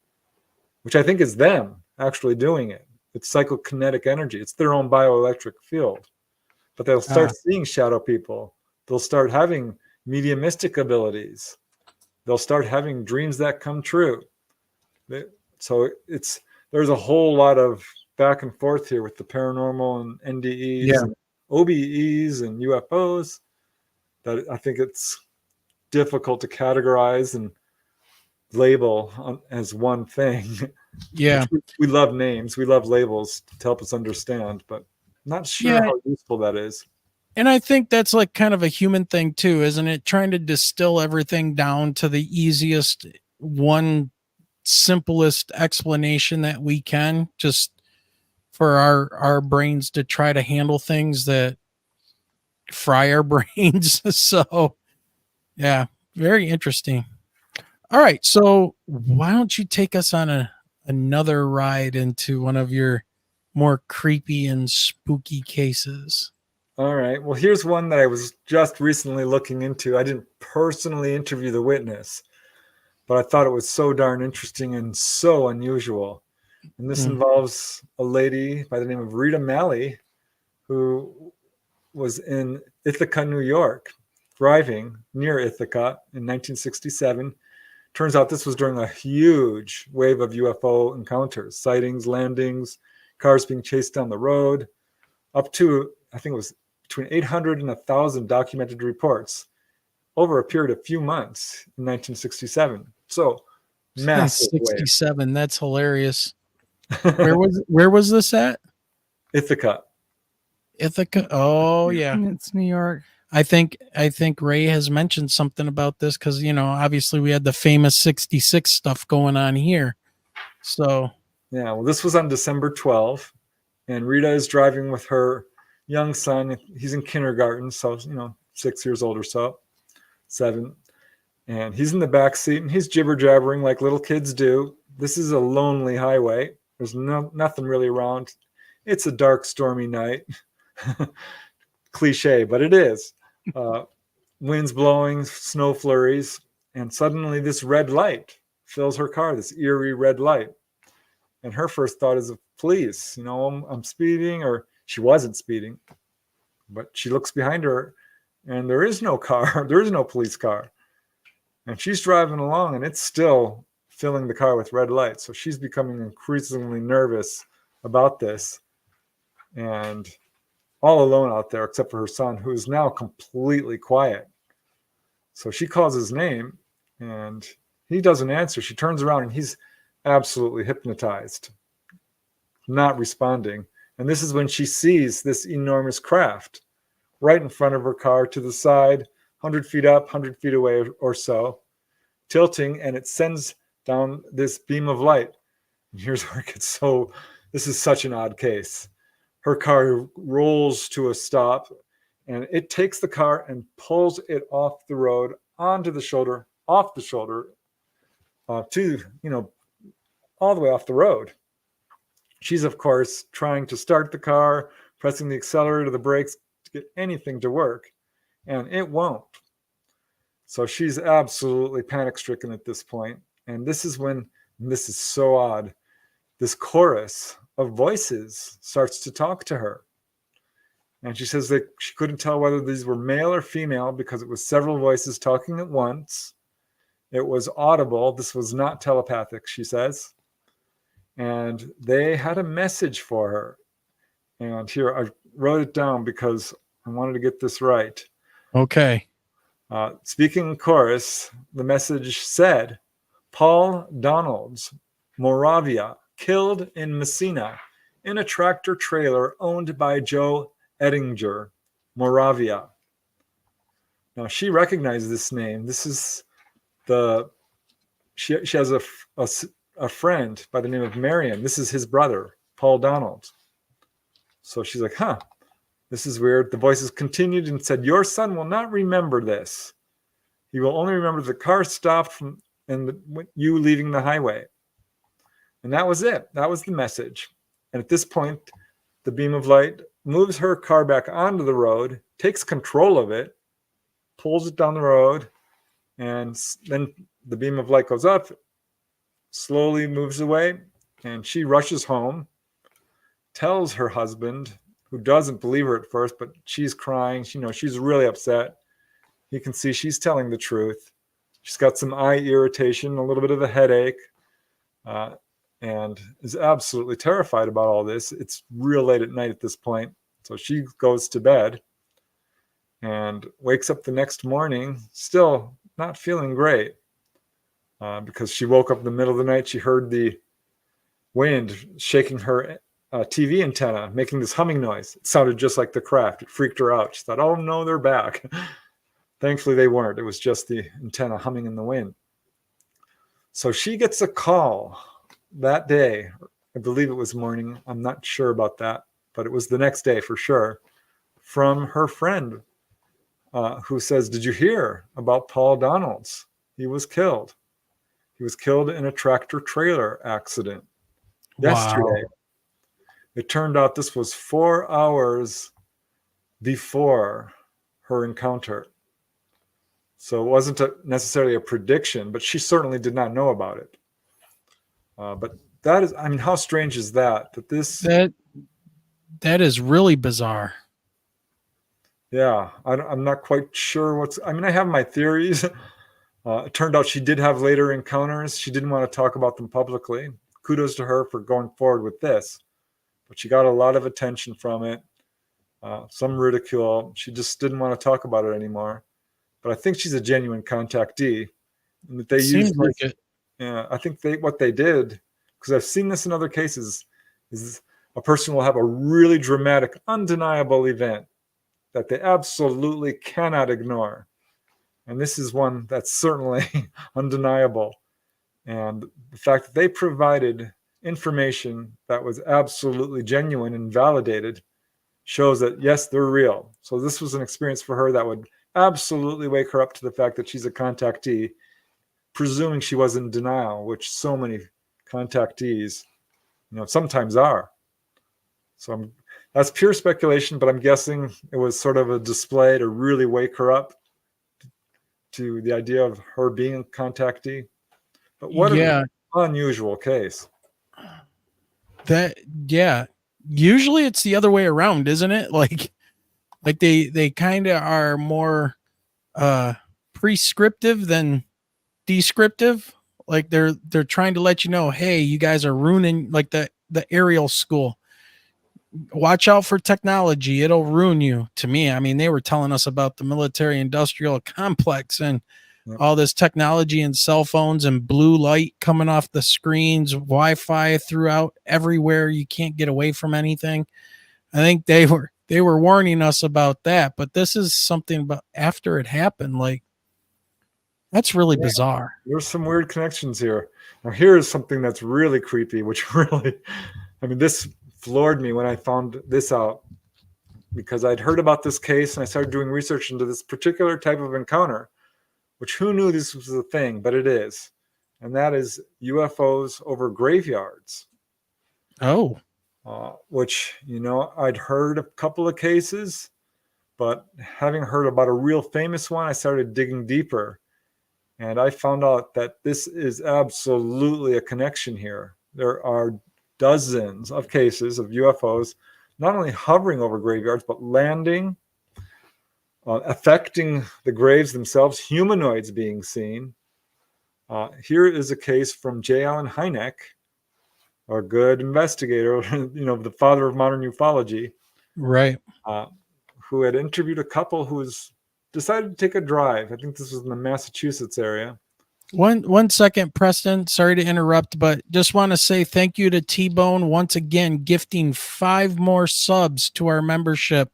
which I think is them actually doing it. It's psychokinetic energy. It's their own bioelectric field. But they'll start seeing shadow people. They'll start having mediumistic abilities. They'll start having dreams that come true. So there's a whole lot of back and forth here with the paranormal and NDEs and OBEs and UFOs that I think it's difficult to categorize. And label as one thing. Yeah. We love names. We love labels to help us understand, but not sure Yeah. how useful that is. And I think that's like kind of a human thing too, isn't it? Trying to distill everything down to the easiest, one simplest explanation that we can, just for our brains to try to handle things that fry our brains. So yeah, very interesting. All right, so why don't you take us on another ride into one of your more creepy and spooky cases? All right. Well, here's one that I was just recently looking into. I didn't personally interview the witness, but I thought it was so darn interesting and so unusual. And this involves a lady by the name of Rita Malley, who was in Ithaca, New York, driving near Ithaca in 1967. Turns out this was during a huge wave of UFO encounters, sightings, landings, cars being chased down the road, up to, I think it was between 800 and 1,000 documented reports over a period of few months in 1967. So massive 67. Wave. That's hilarious. Where was this at? Ithaca. Ithaca. Oh yeah, it's New York. I think Ray has mentioned something about this because, you know, obviously we had the famous 66 stuff going on here. So yeah, well, this was on December 12th, and Rita is driving with her young son. He's in kindergarten, so 6 years old or so, 7, and he's in the back seat and he's jibber jabbering like little kids do. This is a lonely highway. There's nothing really around. It's a dark, stormy night. Cliche, but it is. Winds blowing, snow flurries, and suddenly this red light fills her car, this eerie red light. And her first thought is, please, I'm speeding, or she wasn't speeding. But she looks behind her, and there is no car. There is no police car. And she's driving along, and it's still filling the car with red lights. So she's becoming increasingly nervous about this. And all alone out there, except for her son, who is now completely quiet. So she calls his name, and he doesn't answer. She turns around, and he's absolutely hypnotized, not responding. And this is when she sees this enormous craft right in front of her car, to the side, 100 feet up, 100 feet away or so, tilting, and it sends down this beam of light. And here's where it gets this is such an odd case. Her car rolls to a stop, and it takes the car and pulls it off the road, onto the shoulder, off the shoulder, to, all the way off the road. She's, of course, trying to start the car, pressing the accelerator, the brakes, to get anything to work, and it won't. So she's absolutely panic-stricken at this point. And this is when, and this is so odd, this chorus of voices starts to talk to her. And she says that she couldn't tell whether these were male or female because it was several voices talking at once. It was audible. This was not telepathic, she says. And they had a message for her. And here, I wrote it down because I wanted to get this right. Okay. Speaking in chorus, the message said, Paul Donalds, Moravia, killed in Messina in a tractor trailer owned by Joe Ettinger, Moravia. Now, she recognized this name. This is she has a friend by the name of Marion. This is his brother, Paul Donald. So she's like, this is weird. The voices continued and said, your son will not remember this. He will only remember the car stopped and you leaving the highway. And that was it. That was the message. And at this point, the beam of light moves her car back onto the road, takes control of it, pulls it down the road, and then the beam of light goes up, slowly moves away, and she rushes home, tells her husband, who doesn't believe her at first, but she's crying. She's really upset. You can see she's telling the truth. She's got some eye irritation, a little bit of a headache, and is absolutely terrified about all this. It's real late at night at this point. So she goes to bed and wakes up the next morning, still not feeling great. because she woke up in the middle of the night. She heard the wind shaking her TV antenna, making this humming noise. It sounded just like the craft. It freaked her out. She thought, oh no, they're back. Thankfully, they weren't. It was just the antenna humming in the wind. So she gets a call that day. I believe it was morning. I'm not sure about that, but it was the next day for sure, from her friend who says, did you hear about Paul Donalds? He was killed. He was killed in a tractor trailer accident yesterday. It turned out this was 4 hours before her encounter. So it wasn't necessarily a prediction, but she certainly did not know about it. But that is, I mean, how strange is that? That is really bizarre. Yeah, I'm not quite sure I have my theories. It turned out she did have later encounters. She didn't want to talk about them publicly. Kudos to her for going forward with this. But she got a lot of attention from it, some ridicule. She just didn't want to talk about it anymore. But I think she's a genuine contactee. And that they Seems like it. Yeah, I think what they did, because I've seen this in other cases, is a person will have a really dramatic, undeniable event that they absolutely cannot ignore. And this is one that's certainly undeniable. And the fact that they provided information that was absolutely genuine and validated shows that, yes, they're real. So this was an experience for her that would absolutely wake her up to the fact that she's a contactee, presuming she was in denial, which so many contactees, sometimes are. So that's pure speculation, but I'm guessing it was sort of a display to really wake her up to the idea of her being a contactee. But what an unusual case. Usually it's the other way around, isn't it? Like they kind of are more prescriptive than descriptive. Like they're trying to let you know, hey, you guys are ruining, like the aerial school. Watch out for technology. It'll ruin you. To me, I mean, they were telling us about the military industrial complex and all this technology and cell phones and blue light coming off the screens, Wi-Fi throughout everywhere. You can't get away from anything. I think they were warning us about that, but this is something about after it happened. Like, that's really bizarre. There's some weird connections here. Now, here is something that's really creepy, which really, this floored me when I found this out, because I'd heard about this case and I started doing research into this particular type of encounter, which who knew this was a thing, but it is. And that is UFOs over graveyards. Oh. Which, I'd heard a couple of cases, but having heard about a real famous one, I started digging deeper. And I found out that this is absolutely a connection here. There are dozens of cases of UFOs not only hovering over graveyards, but landing, affecting the graves themselves, humanoids being seen. Here is a case from J. Allen Hynek, a good investigator, the father of modern ufology. Right. Who had interviewed a couple who decided to take a drive. I think this was in the Massachusetts area. One second, Preston. Sorry to interrupt, but just want to say thank you to T-Bone once again, gifting 5 more subs to our membership.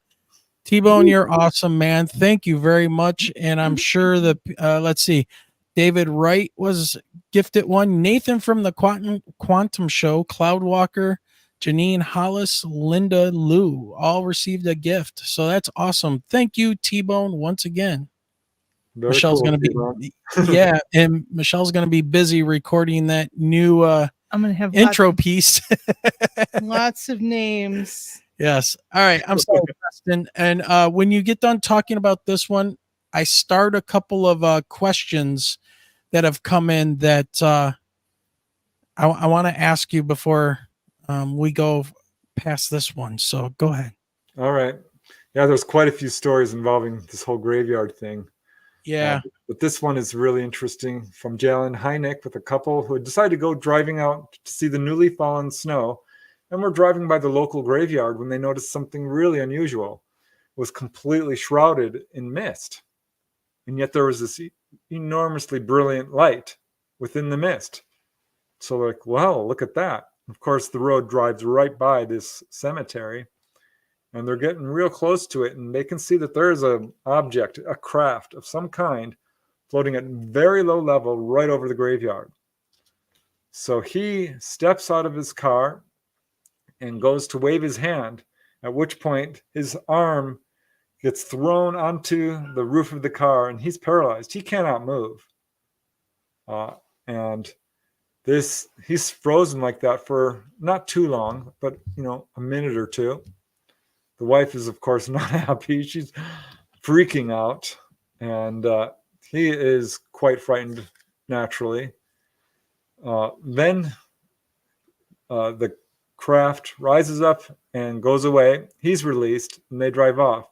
T-Bone, you're awesome, man. Thank you very much. And I'm sure that, let's see, David Wright was gifted 1. Nathan from the Quantum Show, Cloudwalker, Janine Hollis, Linda Liu, all received a gift. So that's awesome. Thank you, T-Bone, once again. Very Michelle's cool, going to be, and Michelle's going to be busy recording that new I'm going to have intro piece. Lots of names. Yes. All right. I'm sorry, Preston. And when you get done talking about this one, I start a couple of questions that have come in that I want to ask you before we go past this one. So go ahead. All right. Yeah, there's quite a few stories involving this whole graveyard thing. Yeah. But this one is really interesting, from Jalen Hynek, with a couple who had decided to go driving out to see the newly fallen snow, and were driving by the local graveyard when they noticed something really unusual. It was completely shrouded in mist, and yet there was this enormously brilliant light within the mist. So like, well, look at that. Of course, the road drives right by this cemetery, and they're getting real close to it, and they can see that there is an object, a craft of some kind, floating at very low level right over the graveyard. So he steps out of his car and goes to wave his hand, at which point his arm gets thrown onto the roof of the car, and he's paralyzed. He cannot move. And he's frozen like that for not too long, but a minute or two. The wife is, of course, not happy. She's freaking out, and he is quite frightened naturally. Then the craft rises up and goes away. He's released, and they drive off.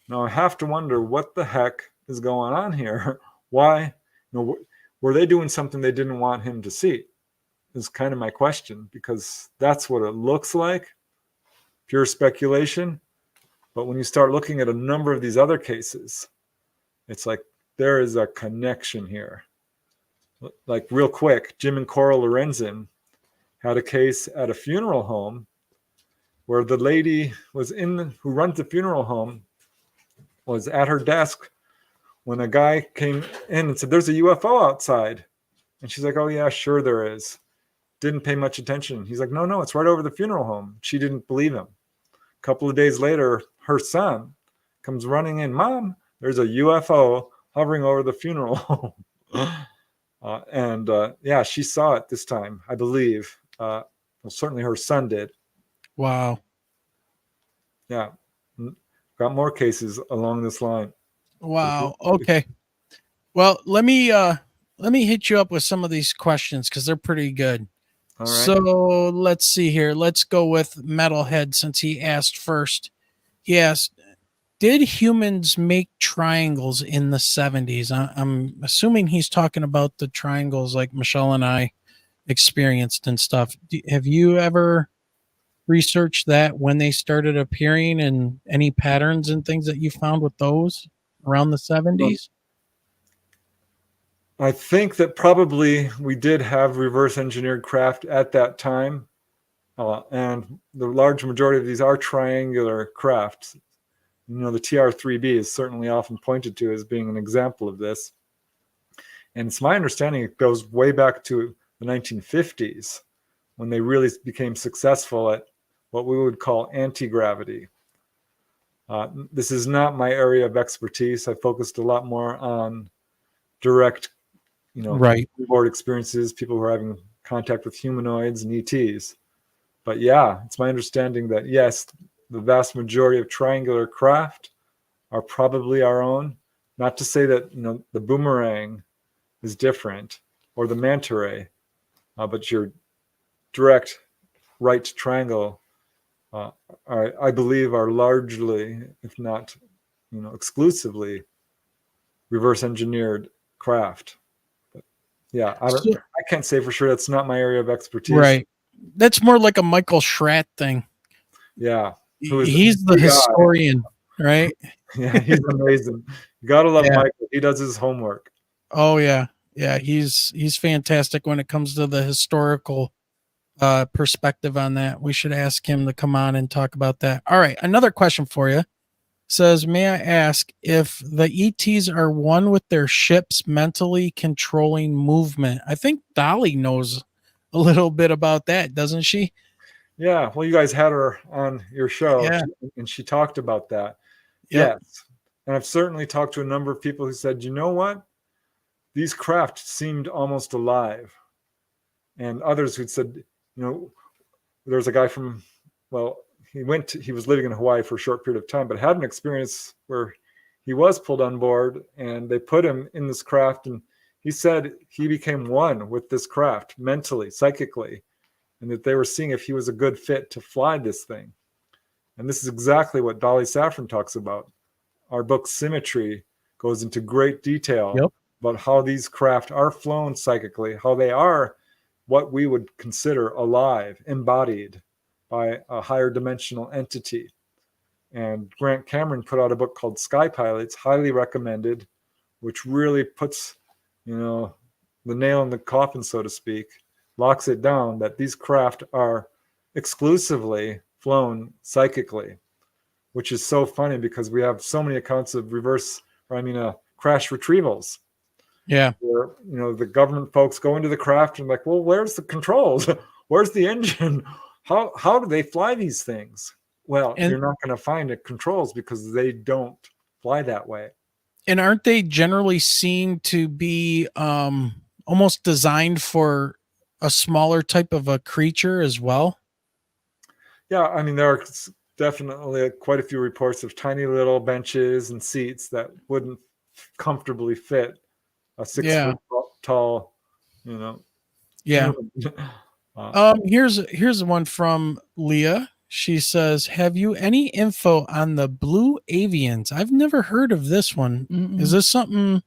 Now I have to wonder what the heck is going on here. Why? Were they doing something they didn't want him to see? Is kind of my question, because that's what it looks like. Pure speculation. But when you start looking at a number of these other cases, it's like there is a connection here. Like real quick, Jim and Coral Lorenzen had a case at a funeral home where the lady was who runs the funeral home was at her desk when a guy came in and said, "There's a UFO outside." And she's like, "Oh yeah, sure there is." Didn't pay much attention. He's like, no, it's right over the funeral home. She didn't believe him. A couple of days later, her son comes running in, "Mom, there's a UFO hovering over the funeral home." Yeah, she saw it this time, I believe. Well, certainly her son did. Wow. Yeah. Got more cases along this line. Wow. Okay. Well, let me hit you up with some of these questions because they're pretty good. All right. So let's see here. Let's go with Metalhead since he asked first. He asked, did humans make triangles in the 70s? I'm assuming he's talking about the triangles like Michelle and I experienced and stuff. Have you ever researched that, when they started appearing, and any patterns and things that you found with those around the 70s? I think that probably we did have reverse engineered craft at that time. And the large majority of these are triangular crafts. The TR-3B is certainly often pointed to as being an example of this. And it's my understanding it goes way back to the 1950s when they really became successful at what we would call anti-gravity. This is not my area of expertise. I focused a lot more on direct, right, board experiences, people who are having contact with humanoids and ETs. But yeah, it's my understanding that yes, the vast majority of triangular craft are probably our own. Not to say that the boomerang is different or the manta ray, but your direct right triangle, I believe, are largely, if not exclusively, reverse engineered craft. But yeah, I can't say for sure. That's not my area of expertise. Right. That's more like a Michael Schratt thing. Yeah. He's the historian, right? Yeah, he's amazing. You gotta love Michael. He does his homework. Oh yeah. Yeah, he's fantastic when it comes to the historical perspective on that. We should ask him to come on and talk about that. All right, another question for you. Says, may I ask if the ETs are one with their ships mentally controlling movement? I think Dolly knows a little bit about that, doesn't she? Yeah, well, you guys had her on your show, yeah, and she talked about that. Yep. Yes, and I've certainly talked to a number of people who said, you know what? These craft seemed almost alive. And others who'd said, there's a guy from, he was living in Hawaii for a short period of time, but had an experience where he was pulled on board and they put him in this craft. And he said he became one with this craft mentally, psychically, and that they were seeing if he was a good fit to fly this thing. And this is exactly what Dolly Saffron talks about. Our book Symmetry goes into great detail about how these craft are flown psychically, how they are what we would consider alive, embodied by a higher dimensional entity. And Grant Cameron put out a book called Sky Pilots, highly recommended, which really puts, the nail in the coffin, so to speak, locks it down that these craft are exclusively flown psychically, which is so funny because we have so many accounts of crash retrievals. Yeah. Where, the government folks go into the craft and like, well, where's the controls? Where's the engine? How do they fly these things? Well, you're not going to find the controls because they don't fly that way. And aren't they generally seen to be almost designed for a smaller type of a creature as well? Yeah, I mean, there are definitely quite a few reports of tiny little benches and seats that wouldn't comfortably fit a 6 foot tall, Yeah. human. Here's one from Leah. She says, "Have you any info on the blue avians? I've never heard of this one. Mm-mm. Is this something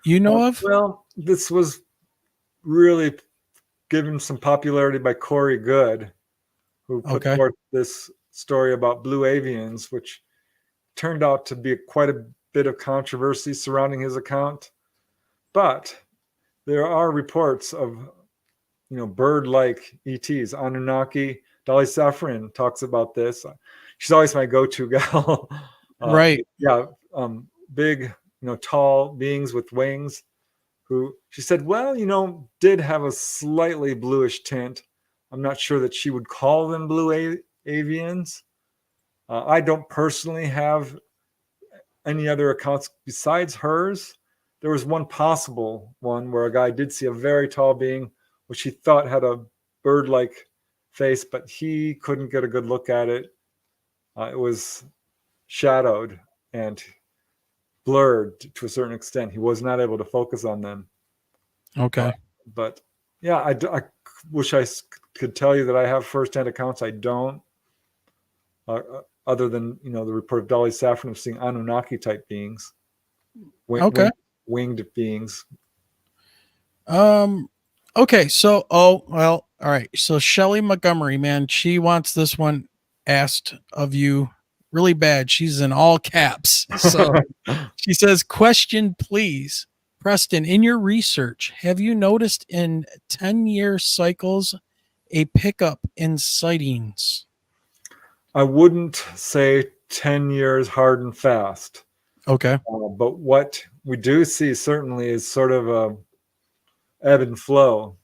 you know of?" Well, this was really given some popularity by Corey Good, who put forth this story about blue avians, which turned out to be quite a bit of controversy surrounding his account. But there are reports of, bird-like ETs. Anunnaki. Dolly Safran talks about this. She's always my go-to gal. Right. Yeah. Big, tall beings with wings who she said, did have a slightly bluish tint. I'm not sure that she would call them blue avians. I don't personally have any other accounts besides hers. There was one possible one where a guy did see a very tall being, which he thought had a bird-like face, but he couldn't get a good look at it. It was shadowed and blurred to a certain extent. He was not able to focus on them. Okay. But yeah, I wish I could tell you that I have firsthand accounts. I don't. Other than the report of Dolly Safran of seeing Anunnaki type beings, winged beings. Okay, so all right. So Shelly Montgomery, man, she wants this one asked of you really bad. She's in all caps. So she says, "Question, please. Preston, in your research, have you noticed in 10-year cycles a pickup in sightings?" I wouldn't say 10 years hard and fast. Okay. But what we do see certainly is sort of a ebb and flow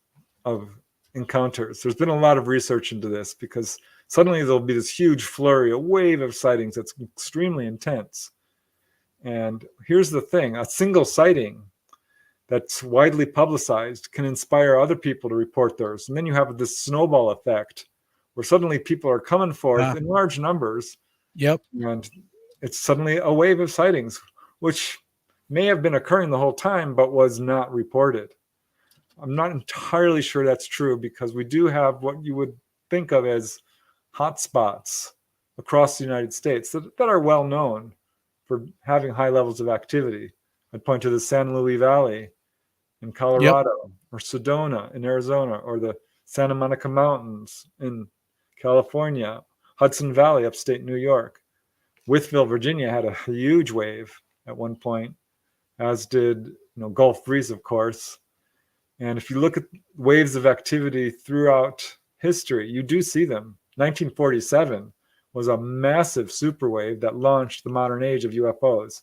of encounters. There's been a lot of research into this because suddenly there'll be this huge flurry, a wave of sightings that's extremely intense. And here's the thing, a single sighting that's widely publicized can inspire other people to report theirs. And then you have this snowball effect where suddenly people are coming forth in large numbers. Yep. And it's suddenly a wave of sightings, which may have been occurring the whole time, but was not reported. I'm not entirely sure that's true because we do have what you would think of as hotspots across the United States that are well known for having high levels of activity. I'd point to the San Luis Valley in Colorado, or Sedona in Arizona, or the Santa Monica Mountains in California, Hudson Valley, upstate New York. Wytheville, Virginia had a huge wave at one point, as did Gulf Breeze, of course. And if you look at waves of activity throughout history, you do see them. 1947 was a massive super wave that launched the modern age of UFOs.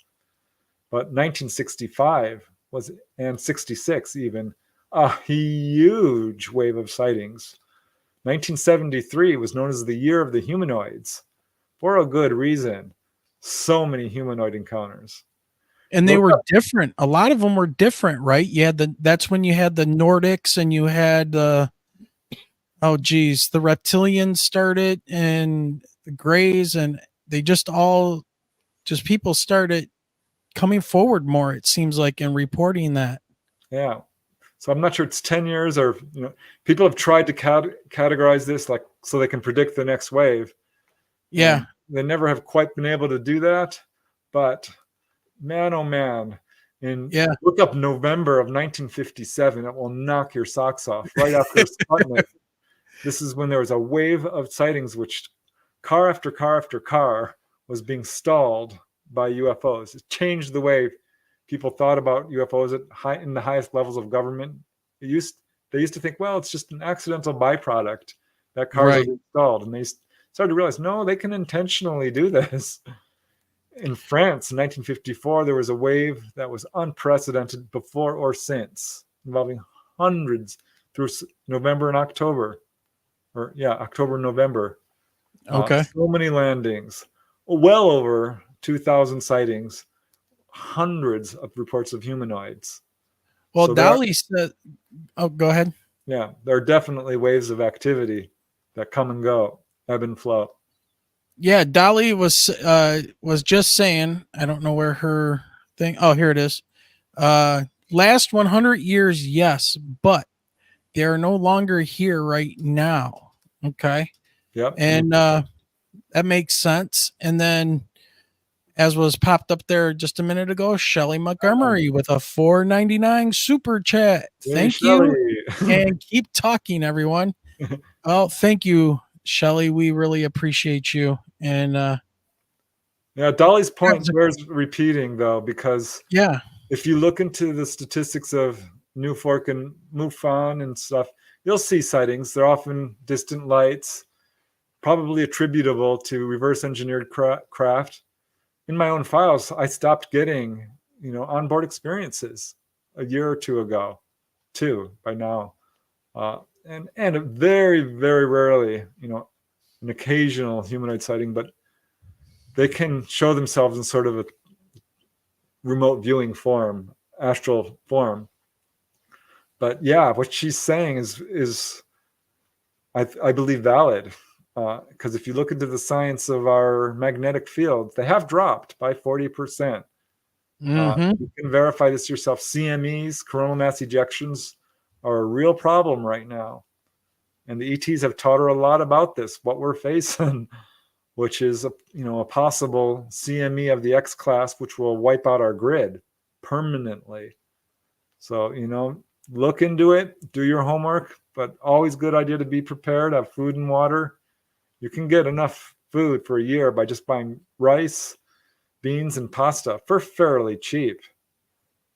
But 1965 was, and 66 even, a huge wave of sightings. 1973 was known as the year of the humanoids, for a good reason. So many humanoid encounters. And they were different. A lot of them were different, right? You had that's when you had the Nordics and you had the reptilians started and the Greys, and they people started coming forward more, it seems like, and reporting that. Yeah. So I'm not sure it's 10 years or, people have tried to categorize this so they can predict the next wave. Yeah. And they never have quite been able to do that, but man, oh man, look up November of 1957. It will knock your socks off right after Sputnik. This is when there was a wave of sightings, which car after car after car was being stalled by UFOs. It changed the way people thought about UFOs in the highest levels of government, they used to think, well, it's just an accidental byproduct that cars are installed, and they started to realize, no, they can intentionally do this. In France in 1954, there was a wave that was unprecedented before or since, involving hundreds through November and October. October and November. Okay. So many landings, well over 2,000 sightings, hundreds of reports of humanoids. Well, So Dolly said, oh, go ahead. Yeah, there are definitely waves of activity that come and go, ebb and flow. Yeah, Dolly was just saying, I don't know where her thing. Oh, here it is. Last 100 years, yes, but they are no longer here right now. Okay. Yep. And that makes sense. And then, as was popped up there just a minute ago, Shelly Montgomery with a $4.99 super chat. Thank you. And keep talking, everyone. Well, thank you, Shelly. We really appreciate you. And Dolly's point bears repeating, though, because yeah, if you look into the statistics of Newfork and MUFON and stuff, you'll see sightings. They're often distant lights, probably attributable to reverse engineered craft. In my own files, I stopped getting, onboard experiences a year or two ago, by now. And very, very rarely, an occasional humanoid sighting, but they can show themselves in sort of a remote viewing form, astral form. But yeah, what she's saying is I believe valid, because if you look into the science of our magnetic fields, they have dropped by 40%. You can verify this yourself. CMEs, coronal mass ejections, are a real problem right now. And the ETs have taught her a lot about this, what we're facing, which is a possible CME of the X class, which will wipe out our grid permanently. So, look into it, do your homework, but always good idea to be prepared, have food and water. You can get enough food for a year by just buying rice, beans, and pasta for fairly cheap.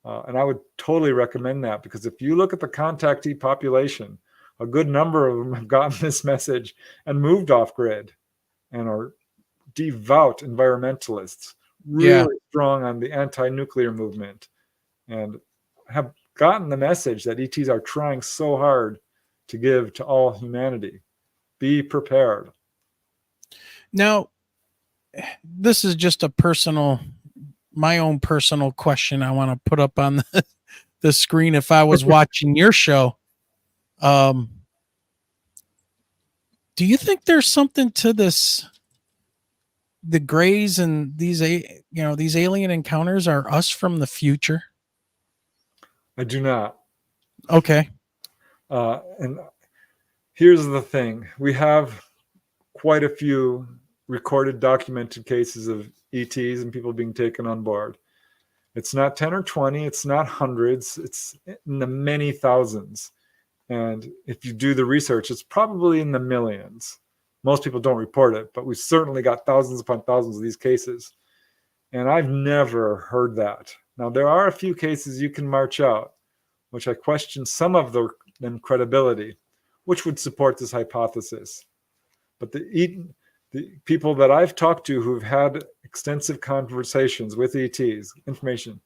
And I would totally recommend that, because if you look at the contactee population, a good number of them have gotten this message and moved off grid and are devout environmentalists, really strong on the anti-nuclear movement, and have gotten the message that ETs are trying so hard to give to all humanity. Be prepared. Now, this is just my own personal question I want to put up on the screen. If I was watching your show, do you think there's something to this? The Greys and these alien encounters are us from the future? I do not. Okay. And here's the thing. We have quite a few recorded, documented cases of ETs and people being taken on board. It's not 10 or 20. It's not hundreds. It's in the many thousands. And if you do the research, it's probably in the millions. Most people don't report it, but we've certainly got thousands upon thousands of these cases. And I've never heard that. Now, there are a few cases you can march out, which I question some of them credibility, which would support this hypothesis. But the people that I've talked to who've had extensive conversations with ETs, information,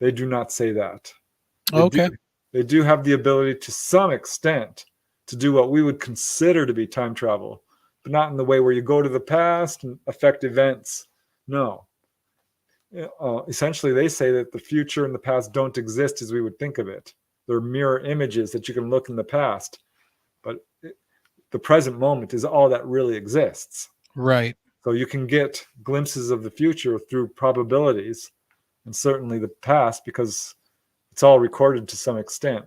they do not say that. They do have the ability to some extent to do what we would consider to be time travel, but not in the way where you go to the past and affect events. No. Essentially, they say that the future and the past don't exist as we would think of it. They're mirror images that you can look in the past, but the present moment is all that really exists. Right. So you can get glimpses of the future through probabilities, and certainly the past, because it's all recorded to some extent.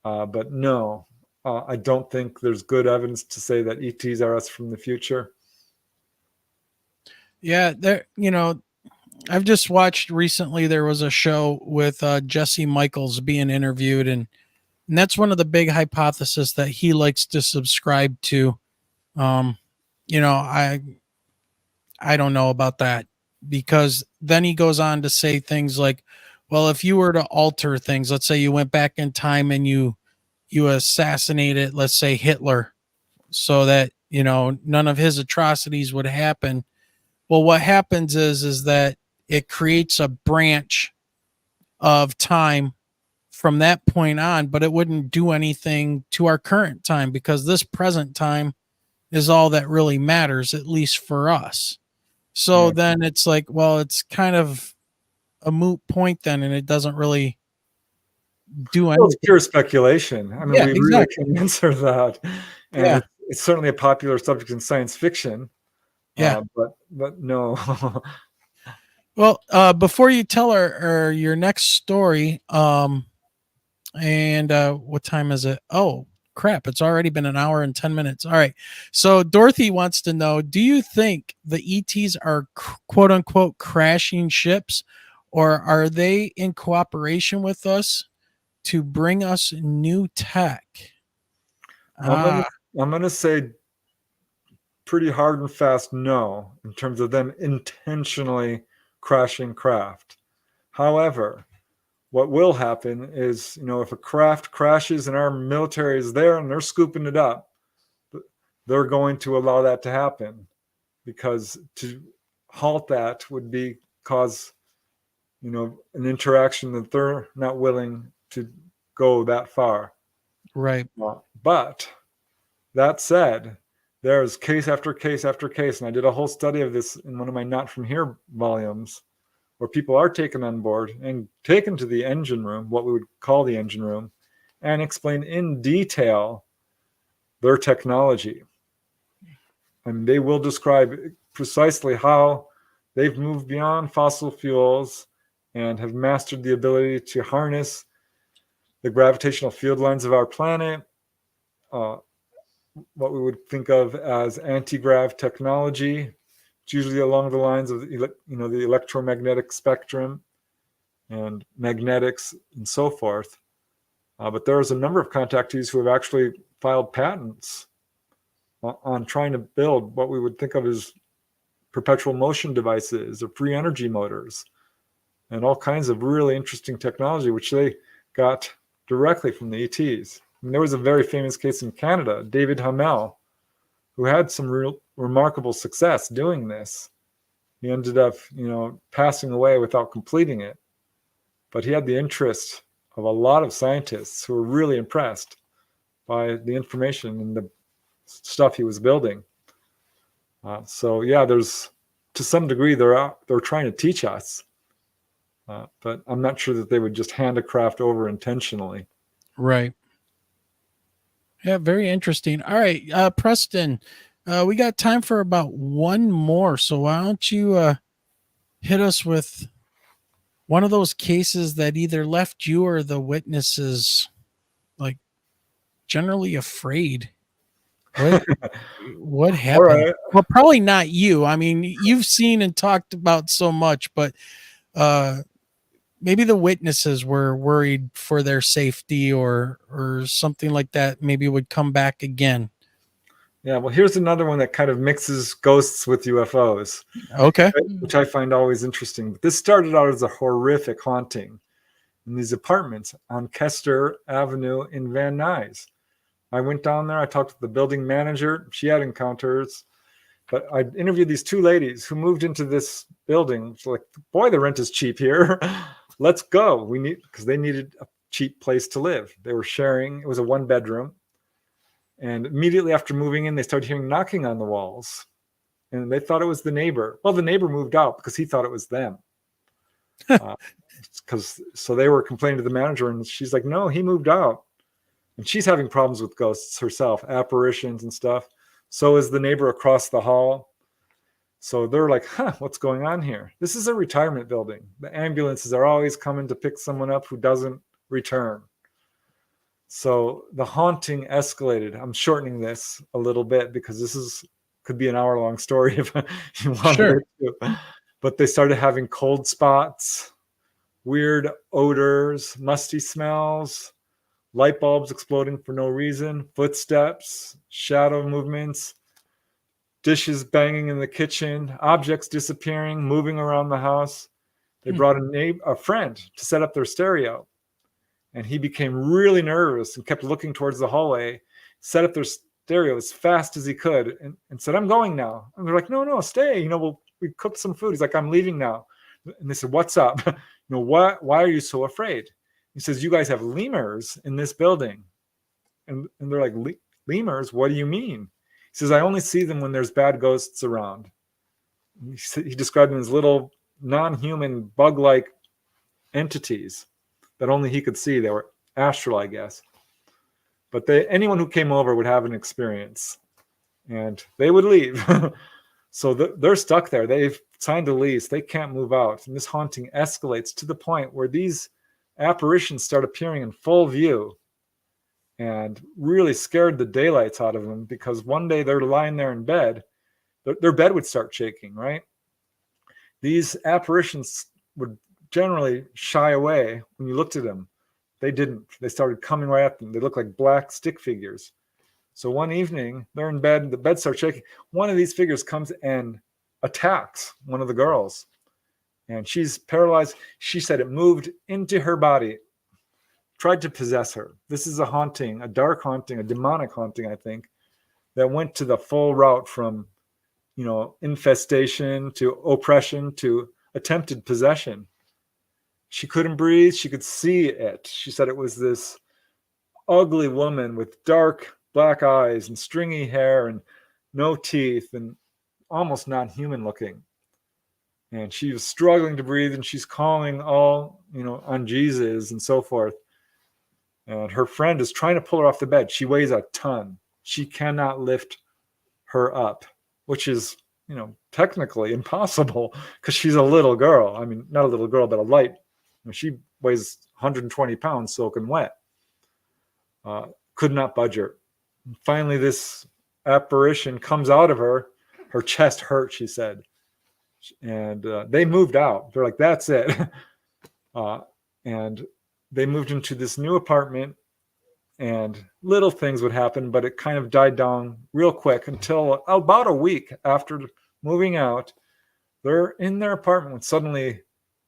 But no, I don't think there's good evidence to say that ETs are us from the future. Yeah, I've just watched recently, there was a show with Jesse Michaels being interviewed, and that's one of the big hypotheses that he likes to subscribe to. I don't know about that. because then he goes on to say things like, well, if you were to alter things, let's say you went back in time and you assassinated, let's say, Hitler, so that, you know, none of his atrocities would happen. Well, what happens is that it creates a branch of time from that point on, but it wouldn't do anything to our current time, because this present time is all that really matters, at least for us. So then it's like, well, it's kind of a moot point then, and it doesn't really do anything. Well, it's pure speculation. I mean, Yeah, we exactly. really can answer that. And Yeah. it's certainly a popular subject in science fiction. Yeah. But no. Well, before you tell our your next story, and what time is it? Oh, crap. It's already been an hour and 10 minutes. All right. So Dorothy wants to know, do you think the ETs are quote unquote crashing ships, or are they in cooperation with us to bring us new tech? I'm gonna say pretty hard and fast no, in terms of them intentionally crashing craft. However, what will happen is, you know, if a craft crashes and our military is there and they're scooping it up, they're going to allow that to happen, because to halt that would be cause, you know, an interaction that they're not willing to go that far. Right. But that said, there's case after case after case, and I did a whole study of this in one of my Not From Here volumes, where people are taken on board and taken to the engine room, what we would call the engine room, and explain in detail their technology. And they will describe precisely how they've moved beyond fossil fuels and have mastered the ability to harness the gravitational field lines of our planet, what we would think of as anti-grav technology. It's usually along the lines of, you know, the electromagnetic spectrum and magnetics and so forth. But there's a number of contactees who have actually filed patents on trying to build what we would think of as perpetual motion devices or free energy motors and all kinds of really interesting technology, which they got directly from the ETs. And there was a very famous case in Canada, David Hamel, who had some real remarkable success doing this. He ended up, you know, passing away without completing it. But he had the interest of a lot of scientists who were really impressed by the information and the stuff he was building. So yeah, there's, to some degree, they're trying to teach us. But I'm not sure that they would just hand a craft over intentionally. Right. Yeah, very interesting. All right, Preston, we got time for about one more. So why don't you hit us with one of those cases that either left you or the witnesses like generally afraid? What happened? Right. Well, probably not you. I mean, you've seen and talked about so much, but maybe the witnesses were worried for their safety or something like that. Maybe would come back again. Yeah, well, here's another one that kind of mixes ghosts with UFOs. Okay. Which I find always interesting. This started out as a horrific haunting in these apartments on Kester Avenue in Van Nuys. I went down there. I talked to the building manager. She had encounters. But I interviewed these two ladies who moved into this building. It's like, boy, the rent is cheap here. Let's go. Because they needed a cheap place to live. They were sharing. It was a 1-bedroom. And immediately after moving in, they started hearing knocking on the walls. And they thought it was the neighbor. Well, the neighbor moved out because he thought it was them. So they were complaining to the manager, and she's like, no, he moved out. And she's having problems with ghosts herself, apparitions and stuff. So is the neighbor across the hall. So they're like, what's going on here? This is a retirement building. The ambulances are always coming to pick someone up who doesn't return. So the haunting escalated. I'm shortening this a little bit because this could be an hour-long story if you wanted it to. But they started having cold spots, weird odors, musty smells, light bulbs exploding for no reason, footsteps, shadow movements, dishes banging in the kitchen, objects disappearing, moving around the house. They brought a friend to set up their stereo. And he became really nervous and kept looking towards the hallway, set up their stereo as fast as he could, and said, "I'm going now." And they're like, "No, stay. We cooked some food." He's like, "I'm leaving now." And they said, "What's up? Why are you so afraid?" He says, "You guys have lemurs in this building." And they're like, "Lemurs? What do you mean?" He says, "I only see them when there's bad ghosts around." He described them as little non-human bug-like entities that only he could see. They were astral, I guess. But anyone who came over would have an experience, and they would leave. So they're stuck there. They've signed a lease. They can't move out. And this haunting escalates to the point where these apparitions start appearing in full view and really scared the daylights out of them, because one day they're lying there in bed. Their bed would start shaking, right? These apparitions would generally shy away when you looked at them. They didn't. They started coming right at them. They looked like black stick figures. So one evening, they're in bed, the bed starts shaking. One of these figures comes and attacks one of the girls. And she's paralyzed. She said it moved into her body, tried to possess her. This is a haunting, a dark haunting, a demonic haunting, I think, that went to the full route from, infestation to oppression to attempted possession. She couldn't breathe. She could see it. She said it was this ugly woman with dark black eyes and stringy hair and no teeth and almost non-human looking. And she was struggling to breathe, and she's calling all, on Jesus and so forth. And her friend is trying to pull her off the bed. She weighs a ton. She cannot lift her up, which is, technically impossible because she's a little girl. I mean, not a little girl, but a light. She weighs 120 pounds soaking wet. Could not budge her. And finally, this apparition comes out of her. Her chest hurt, she said. And they moved out. They're like, "That's it." And they moved into this new apartment, and little things would happen, but it kind of died down real quick until about a week after moving out. They're in their apartment when suddenly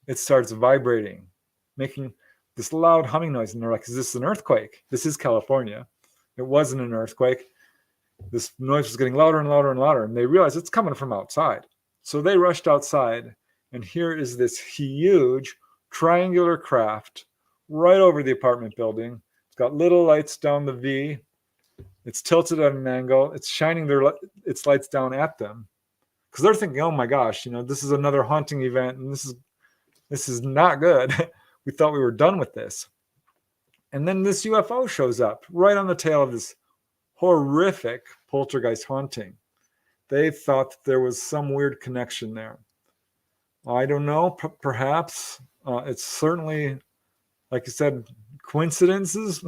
it starts vibrating, making this loud humming noise. And they're like, "Is this an earthquake?" This is California. It wasn't an earthquake. This noise was getting louder and louder and louder, and they realized it's coming from outside. So they rushed outside, and here is this huge triangular craft right over the apartment building. It's got little lights down the V. It's tilted at an angle. It's shining its lights down at them, because they're thinking, "Oh my gosh, this is another haunting event, and this is not good. We thought we were done with this." And then this UFO shows up right on the tail of this horrific poltergeist haunting. They thought that there was some weird connection there. I don't know. Perhaps it's certainly, like you said, coincidences.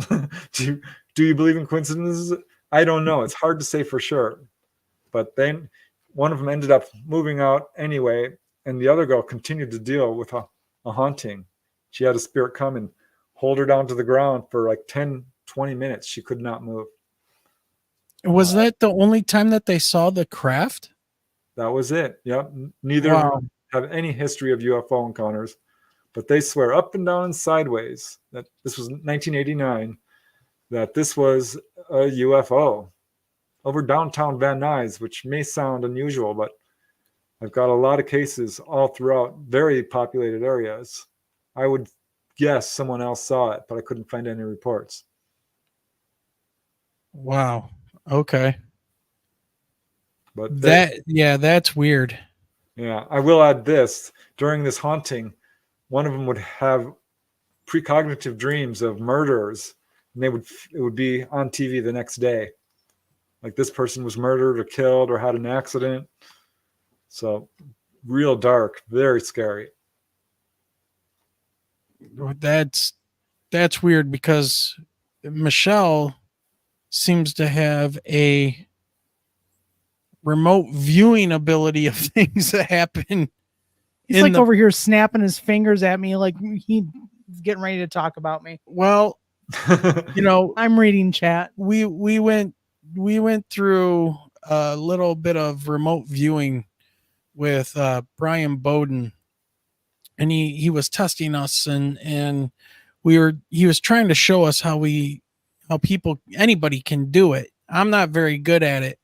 Do you believe in coincidences? I don't know. It's hard to say for sure. But then one of them ended up moving out anyway, and the other girl continued to deal with a haunting. She had a spirit come and hold her down to the ground for like 10, 20 minutes. She could not move. Was that the only time that they saw the craft? That was it. Yep. Neither of them have any history of UFO encounters, but they swear up and down and sideways that this was 1989, that this was a UFO over downtown Van Nuys, which may sound unusual, but I've got a lot of cases all throughout very populated areas. I would guess someone else saw it, but I couldn't find any reports. Wow. Okay. But that's weird. Yeah, I will add this. During this haunting, one of them would have precognitive dreams of murderers, and it would be on TV the next day. Like this person was murdered or killed or had an accident. So real dark, very scary. That's weird, because Michelle seems to have a remote viewing ability of things that happen. He's like over here snapping his fingers at me like he's getting ready to talk about me. Well, I'm reading chat. We went through a little bit of remote viewing with Brian Bowden, and he was testing us, and he was trying to show us how anybody can do it. I'm not very good at it,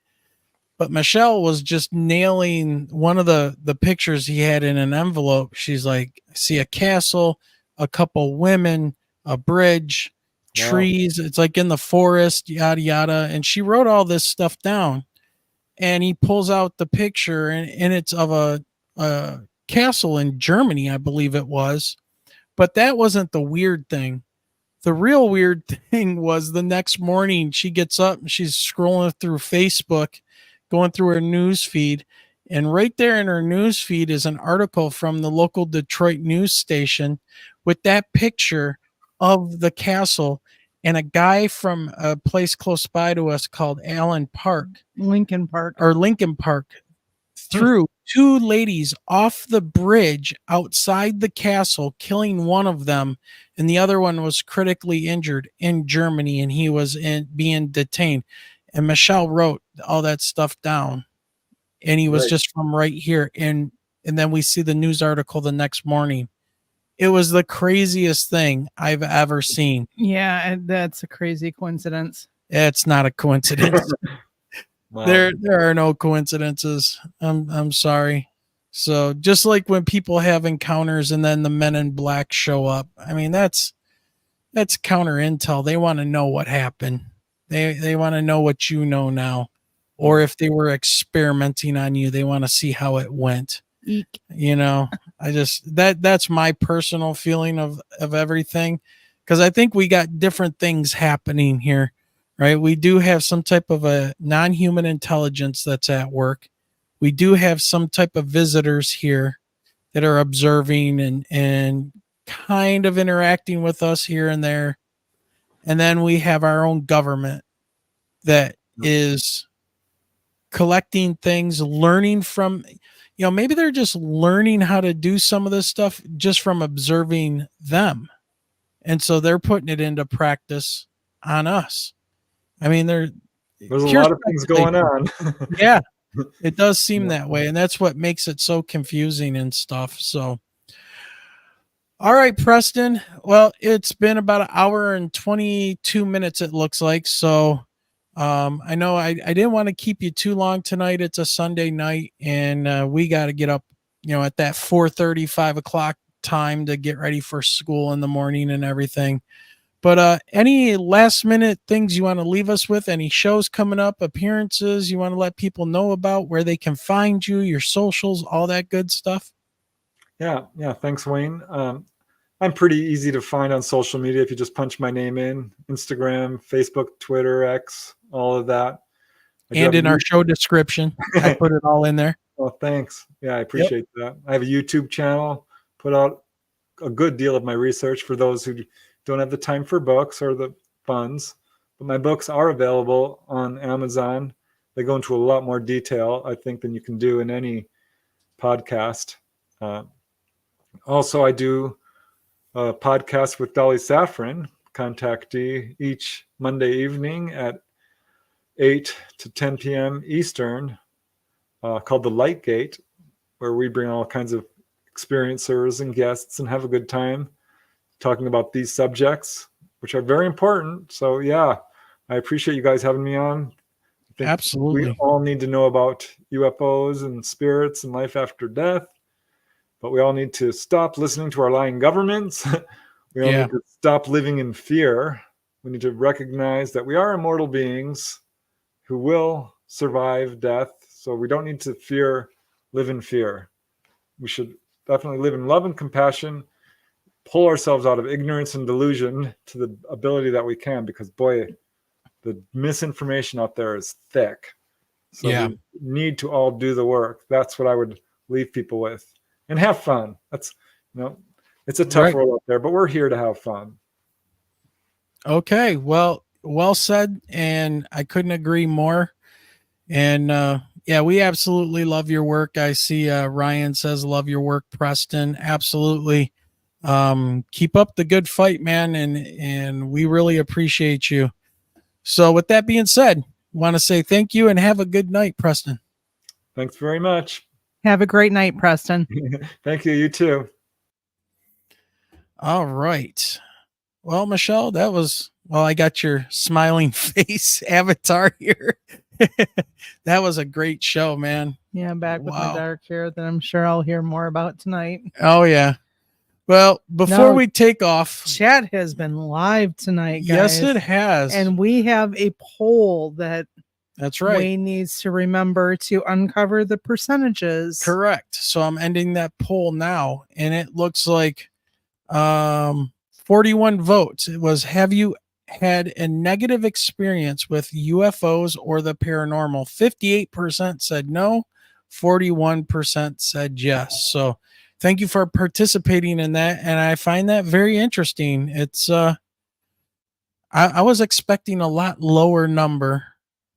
but Michelle was just nailing one of the pictures he had in an envelope. She's like, I see a castle, a couple women, a bridge, trees. It's like in the forest, yada, yada. And she wrote all this stuff down, and he pulls out the picture, and it's of a castle in Germany, I believe it was. But that wasn't the weird thing. The real weird thing was the next morning she gets up and she's scrolling through Facebook, going through her news feed, and right there in her news feed is an article from the local Detroit news station with that picture of the castle, and a guy from a place close by to us called Lincoln Park, threw two ladies off the bridge outside the castle, killing one of them, and the other one was critically injured in Germany, and he was being detained. And Michelle wrote all that stuff down, and he was just from right here. And then we see the news article the next morning. It was the craziest thing I've ever seen. Yeah, and that's a crazy coincidence. It's not a coincidence. Wow. There are no coincidences. I'm sorry. So just like when people have encounters and then the men in black show up, I mean, that's counter intel. They want to know what happened. They want to know what you know now, or if they were experimenting on you, they want to see how it went. Eek. You know, that's my personal feeling of everything, because I think we got different things happening here, right? We do have some type of a non-human intelligence that's at work. We do have some type of visitors here that are observing and kind of interacting with us here and there. And then we have our own government that is collecting things, learning from, maybe they're just learning how to do some of this stuff just from observing them. And so they're putting it into practice on us. I mean, there's a lot of things going on. Yeah, it does seem that way. And that's what makes it so confusing and stuff. So, all right, Preston. Well, it's been about an hour and 22 minutes, it looks like. So I know I didn't want to keep you too long tonight. It's a Sunday night, and we got to get up, at that 4:30, 5 o'clock time to get ready for school in the morning and everything. But any last minute things you want to leave us with? Any shows coming up, appearances you want to let people know about, where they can find you, your socials, all that good stuff? Yeah. Thanks, Wayne. I'm pretty easy to find on social media if you just punch my name in: Instagram, Facebook, Twitter, X, all of that. And in our show description, I put it all in there. Oh, thanks. Yeah, I appreciate that. I have a YouTube channel, put out a good deal of my research for those who don't have the time for books or the funds. But my books are available on Amazon. They go into a lot more detail, I think, than you can do in any podcast. Also, I do a podcast with Dolly Safran, contactee, each Monday evening at 8 to 10 p.m. Eastern, called The Light Gate, where we bring all kinds of experiencers and guests and have a good time talking about these subjects, which are very important. So, yeah, I appreciate you guys having me on. I think absolutely. We all need to know about UFOs and spirits and life after death. But we all need to stop listening to our lying governments. We all need to stop living in fear. We need to recognize that we are immortal beings who will survive death. So we don't need to live in fear. We should definitely live in love and compassion, pull ourselves out of ignorance and delusion to the ability that we can, because boy, the misinformation out there is thick. So we need to all do the work. That's what I would leave people with. And have fun. That's, it's a tough world out there, but we're here to have fun. Okay. Well said. And I couldn't agree more. And we absolutely love your work. I see Ryan says, love your work, Preston. Absolutely. Keep up the good fight, man. And we really appreciate you. So with that being said, want to say thank you and have a good night, Preston. Thanks very much. Have a great night, Preston. Thank you. You too. All right. Well, Michelle, that was, well, I got your smiling face avatar here. That was a great show, man. Yeah, I'm back with my dark hair that I'm sure I'll hear more about tonight. Oh, yeah. Well, before we take off, chat has been live tonight, guys. Yes, it has. And we have a poll that's right. Wayne needs to remember to uncover the percentages. Correct. So I'm ending that poll now, and it looks like 41 votes. It was, have you had a negative experience with UFOs or the paranormal? 58% said no, 41% said yes. So thank you for participating in that, and I find that very interesting. It's I was expecting a lot lower number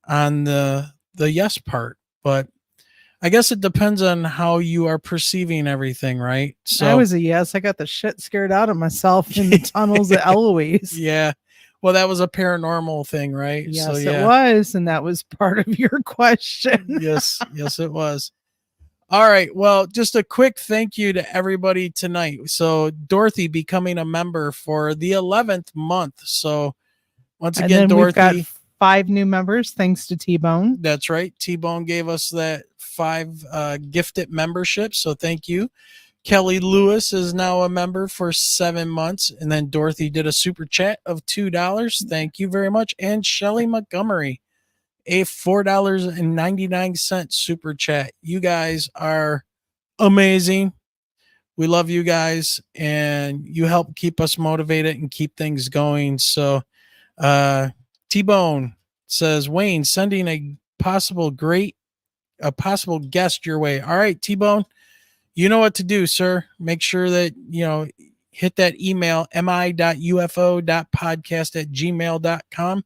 on the yes part, but I guess it depends on how you are perceiving everything, right? So I was a yes. I got the shit scared out of myself in the tunnels at Eloise. Yeah. Well, that was a paranormal thing, right? Yes, so, yeah. it was. And that was part of your question. Yes, it was. All right. Well, just a quick thank you to everybody tonight. So Dorothy becoming a member for the 11th month. So once And again, then we've got Dorothy, 5 new members thanks to T-Bone. that's right. T-Bone gave us that 5 gifted memberships. So thank you. Kelly Lewis is now a member for 7 months. And then Dorothy did a super chat of $2. Thank you very much. And Shelly Montgomery, a $4.99 super chat. You guys are amazing. We love you guys, and you help keep us motivated and keep things going. So T-Bone says, Wayne, sending a possible guest your way. All right, T-Bone, you know what to do, sir. Make sure that, hit that email, mi.ufo.podcast@gmail.com,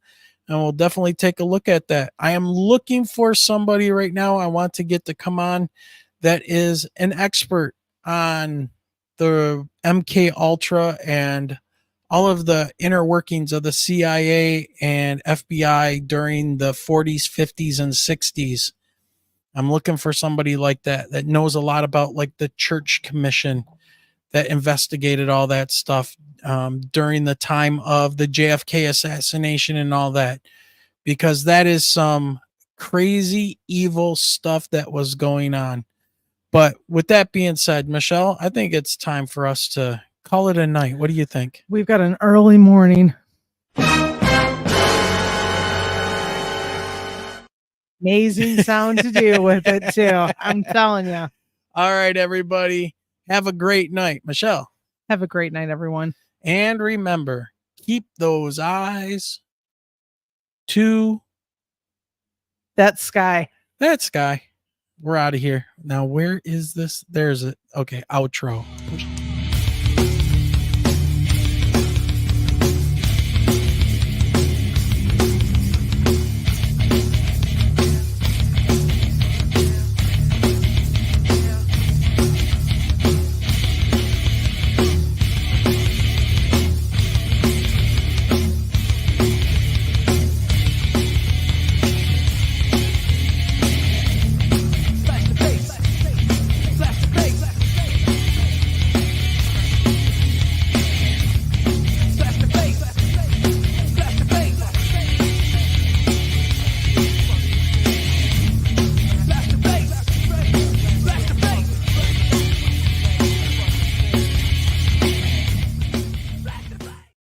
and we'll definitely take a look at that. I am looking for somebody right now I want to get to come on that is an expert on the MK Ultra and all of the inner workings of the CIA and FBI during the 40s, 50s, and 60s. I'm looking for somebody like that knows a lot about like the Church Commission that investigated all that stuff during the time of the JFK assassination and all that, because that is some crazy, evil stuff that was going on. But with that being said, Michelle, I think it's time for us to call it a night. What do you think? We've got an early morning. Amazing sound to do with it, too. I'm telling you. All right, everybody. Have a great night. Michelle. Have a great night, everyone. And remember, keep those eyes to that sky. That sky. We're out of here. Now, where is this? There's it. Okay, outro.